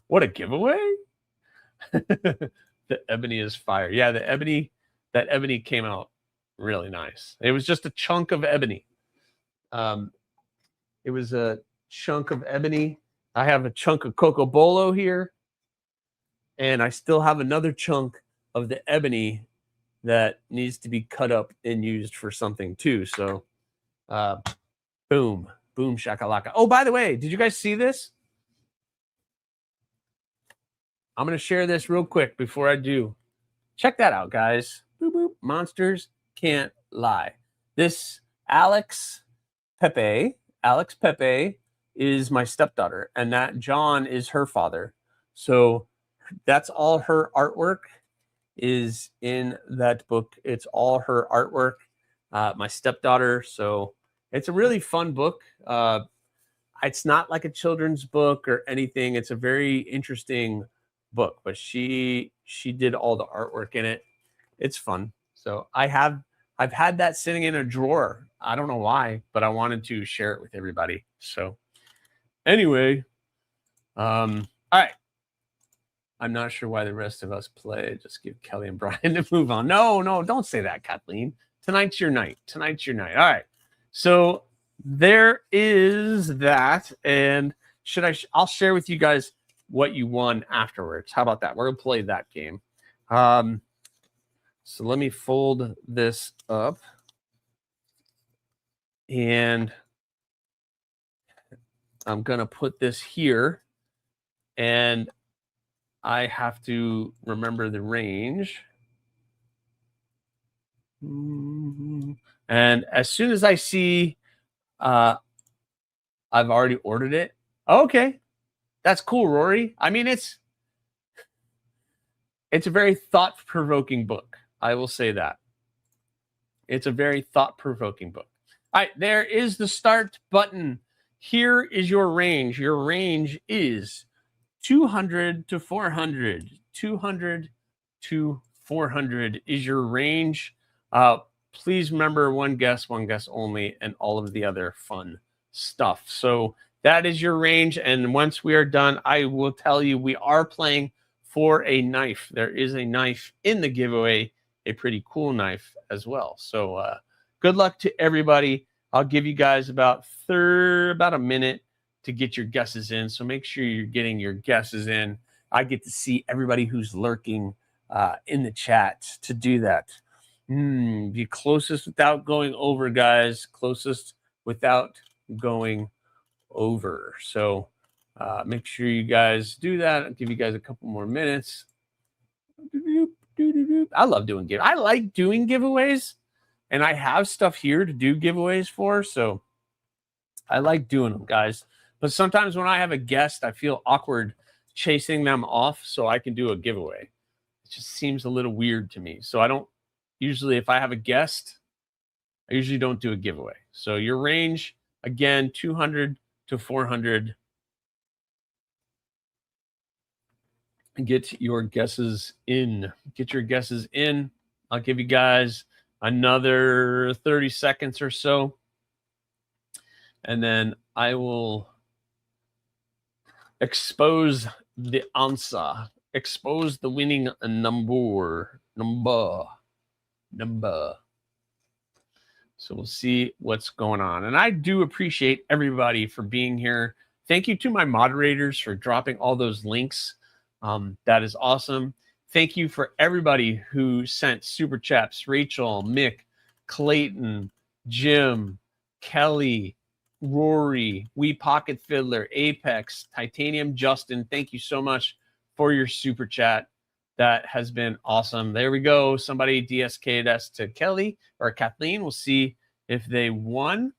What a giveaway? The ebony is fire. Yeah, that ebony came out really nice. It was just a chunk of ebony. It was a chunk of ebony. I have a chunk of Coco Bolo here, and I still have another chunk of the ebony that needs to be cut up and used for something too. So, boom shakalaka. Oh, by the way, did you guys see this? I'm going to share this real quick before I do. Check that out, guys. Boop, boop. Monsters can't lie. This Alex Pepe is my stepdaughter, and that John is her father. So that's all her artwork is in that book. It's all her artwork, my stepdaughter. So it's a really fun book. It's not like a children's book or anything. It's a very interesting book, but she did all the artwork in it. It's fun. So I've had that sitting in a drawer. I don't know why, but I wanted to share it with everybody. So anyway, all right. I'm not sure why the rest of us play. Just give Kelly and Brian to move on. No, don't say that, Kathleen. Tonight's your night. All right. So there is that. And I'll share with you guys what you won afterwards. How about that? We're going to play that game. So let me fold this up. And I'm going to put this here. And I have to remember the range. And as soon as I see I've already ordered it. Okay. That's cool, Rory. I mean, it's a very thought-provoking book. I will say that. It's a very thought-provoking book. All right, there is the start button. Here is your range. Your range is 200 to 400. 200 to 400 is your range. Please remember one guess only, and all of the other fun stuff. So that is your range. And once we are done, I will tell you we are playing for a knife. There is a knife in the giveaway, a pretty cool knife as well. So good luck to everybody. I'll give you guys about a minute to get your guesses in. So make sure you're getting your guesses in. I get to see everybody who's lurking in the chat to do that. Be closest without going over, guys. Closest without going over. So make sure you guys do that. I'll give you guys a couple more minutes. I love doing giveaways. I like doing giveaways, and I have stuff here to do giveaways for. So I like doing them, guys. But sometimes when I have a guest, I feel awkward chasing them off so I can do a giveaway. It just seems a little weird to me. So I don't usually, if I have a guest, I usually don't do a giveaway. So your range, again, 200 to 400. Get your guesses in. Get your guesses in. I'll give you guys another 30 seconds or so. And then I will expose the answer. Expose the winning number. So we'll see what's going on. And I do appreciate everybody for being here. Thank you to my moderators for dropping all those links. That is awesome. Thank you for everybody who sent super chats. Rachel, Mick, Clayton, Jim, Kelly, Rory, Wee Pocket Fiddler, Apex, Titanium, Justin. Thank you so much for your super chat. That has been awesome. There we go. Somebody DSK'd us to Kelly or Kathleen. We'll see if they won.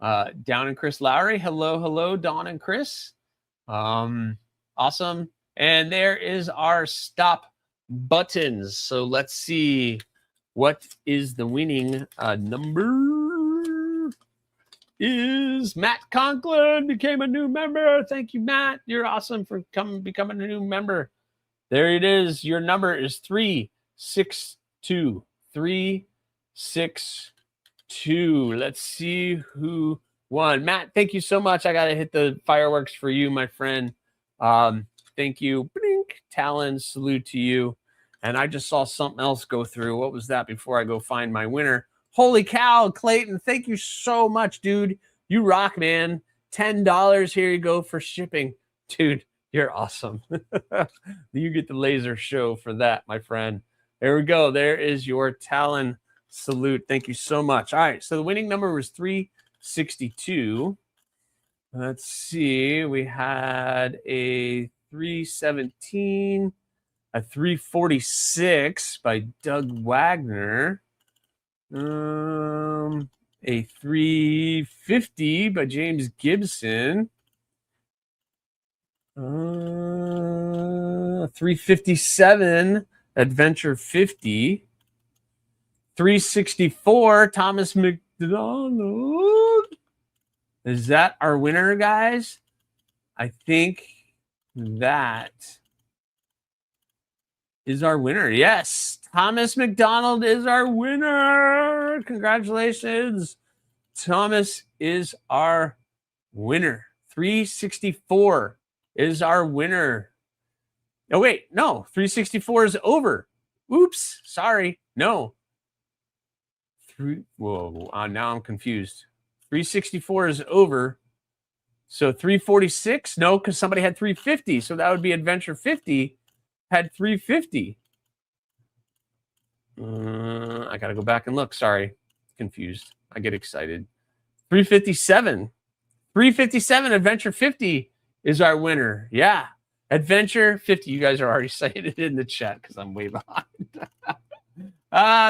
Down and Chris Lowry. Hello, Dawn and Chris. Awesome. And there is our stop buttons. So let's see what is the winning number. Is Matt Conklin became a new member. Thank you, Matt. You're awesome for becoming a new member. There it is. Your number is 362. 362. Let's see who won. Matt, thank you so much. I got to hit the fireworks for you, my friend. Thank you. Blink. Talon, salute to you. And I just saw something else go through. What was that before I go find my winner? Holy cow, Clayton. Thank you so much, dude. You rock, man. $10. Here you go for shipping. Dude, you're awesome. You get the laser show for that, my friend. There we go. There is your Talon salute. Thank you so much. All right, so the winning number was 362. Let's see. We had a 317, a 346 by Doug Wagner, a 350 by James Gibson, 357 Adventure 50, 364 Thomas McDonald. Is that our winner, guys? I think that is our winner. Yes, Thomas McDonald is our winner. Congratulations. Thomas is our winner. 364 is our winner. Oh, wait, no, 364 is over. Oops, sorry. No. Whoa, now I'm confused. 364 is over. So 346? No, because somebody had 350. So that would be Adventure 50 had 350. I got to go back and look. Sorry. Confused. I get excited. 357. 357 Adventure 50 is our winner. Yeah. Adventure 50. You guys are already saying it in the chat because I'm way behind.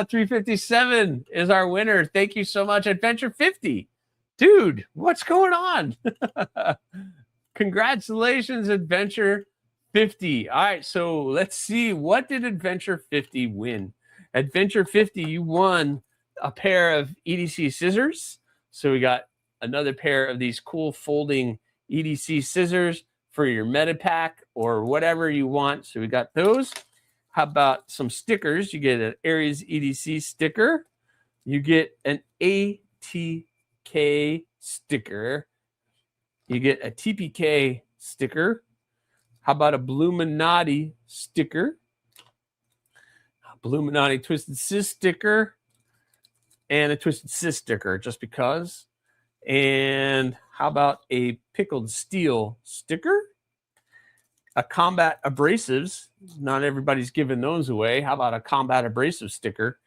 357 is our winner. Thank you so much. Adventure 50. Dude, what's going on? Congratulations, Adventure 50. All right, so let's see. What did Adventure 50 win? Adventure 50, you won a pair of EDC scissors. So we got another pair of these cool folding EDC scissors for your meta pack or whatever you want. So we got those. How about some stickers? You get an AriesEDC sticker. You get an ATK sticker. You get a TPK sticker. How about a Bluminati sticker? Bluminati Twisted Sis sticker. And a Twisted Sis sticker, just because. And how about a Pickled Steel sticker? A Combat Abrasives. Not everybody's giving those away. How about a Combat Abrasive sticker?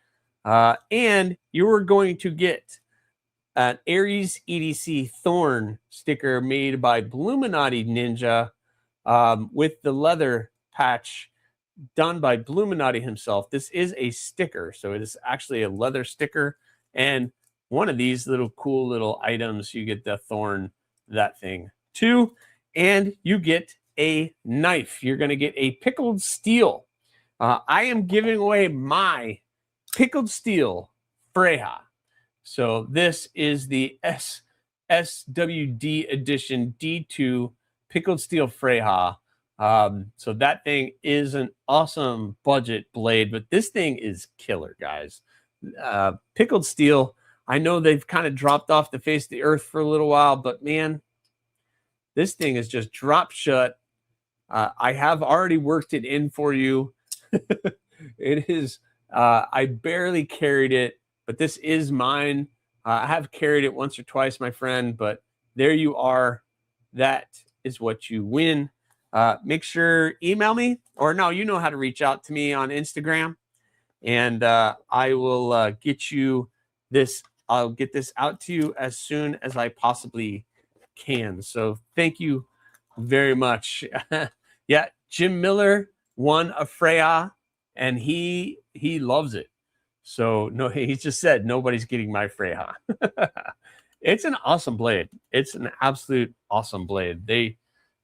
And you are going to get an AriesEDC Thorn sticker made by Bluminati Ninja with the leather patch done by Bluminati himself. This is a sticker, so it is actually a leather sticker. And one of these little cool little items, you get the Thorn, that thing too. And you get a knife. You're going to get a Pickled Steel. I am giving away my Pickled Steel Freya. So this is the SWD edition D2 Pickled Steel Freya. So that thing is an awesome budget blade, but this thing is killer, guys. Pickled Steel, I know they've kind of dropped off the face of the earth for a little while, but man, this thing is just drop shut. I have already worked it in for you. It is, I barely carried it, but this is mine. I have carried it once or twice, my friend, but there you are. That is what you win. Make sure, email me, or no, you know how to reach out to me on Instagram, and I will get you this. I'll get this out to you as soon as I possibly can. So thank you very much. Yeah, Jim Miller won a Freya, and he loves it. So no, he just said nobody's getting my Freya. It's an awesome blade. It's an absolute awesome blade. They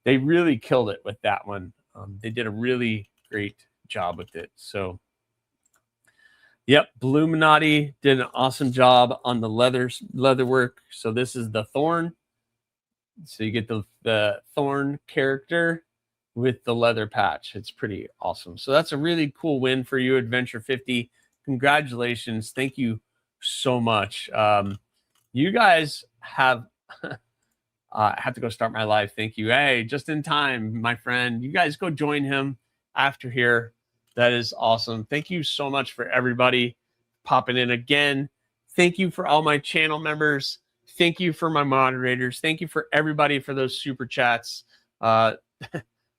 really killed it with that one. They did a really great job with it. So, yep, Bluminati did an awesome job on the leather work. So this is the Thorn. So you get the Thorn character with the leather patch. It's pretty awesome. So that's a really cool win for you, Adventure 50. Congratulations. Thank you so much. You guys have... I have to go start my live. Thank you. Hey, just in time, my friend. You guys go join him after here. That is awesome. Thank you so much for everybody popping in again. Thank you for all my channel members. Thank you for my moderators. Thank you for everybody for those super chats.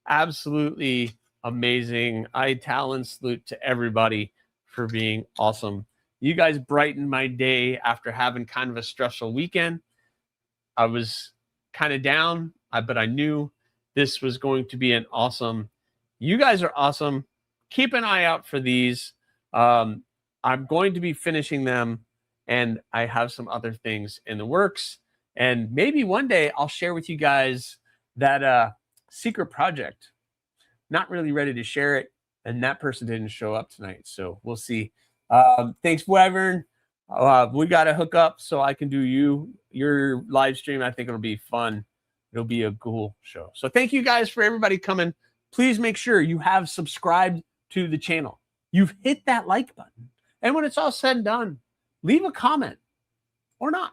Absolutely amazing. I talent salute to everybody for being awesome. You guys brightened my day after having kind of a stressful weekend. I was kind of down, but I knew this was going to be an awesome. You guys are awesome. Keep an eye out for these. I'm going to be finishing them, and I have some other things in the works. And maybe one day I'll share with you guys that secret project. Not really ready to share it, and that person didn't show up tonight, so we'll see. Thanks, Wyvern. We got to hook up so I can do your live stream. I think it'll be fun. It'll be a cool show. So thank you guys for everybody coming. Please make sure you have subscribed to the channel. You've hit that like button. And when it's all said and done, leave a comment or not.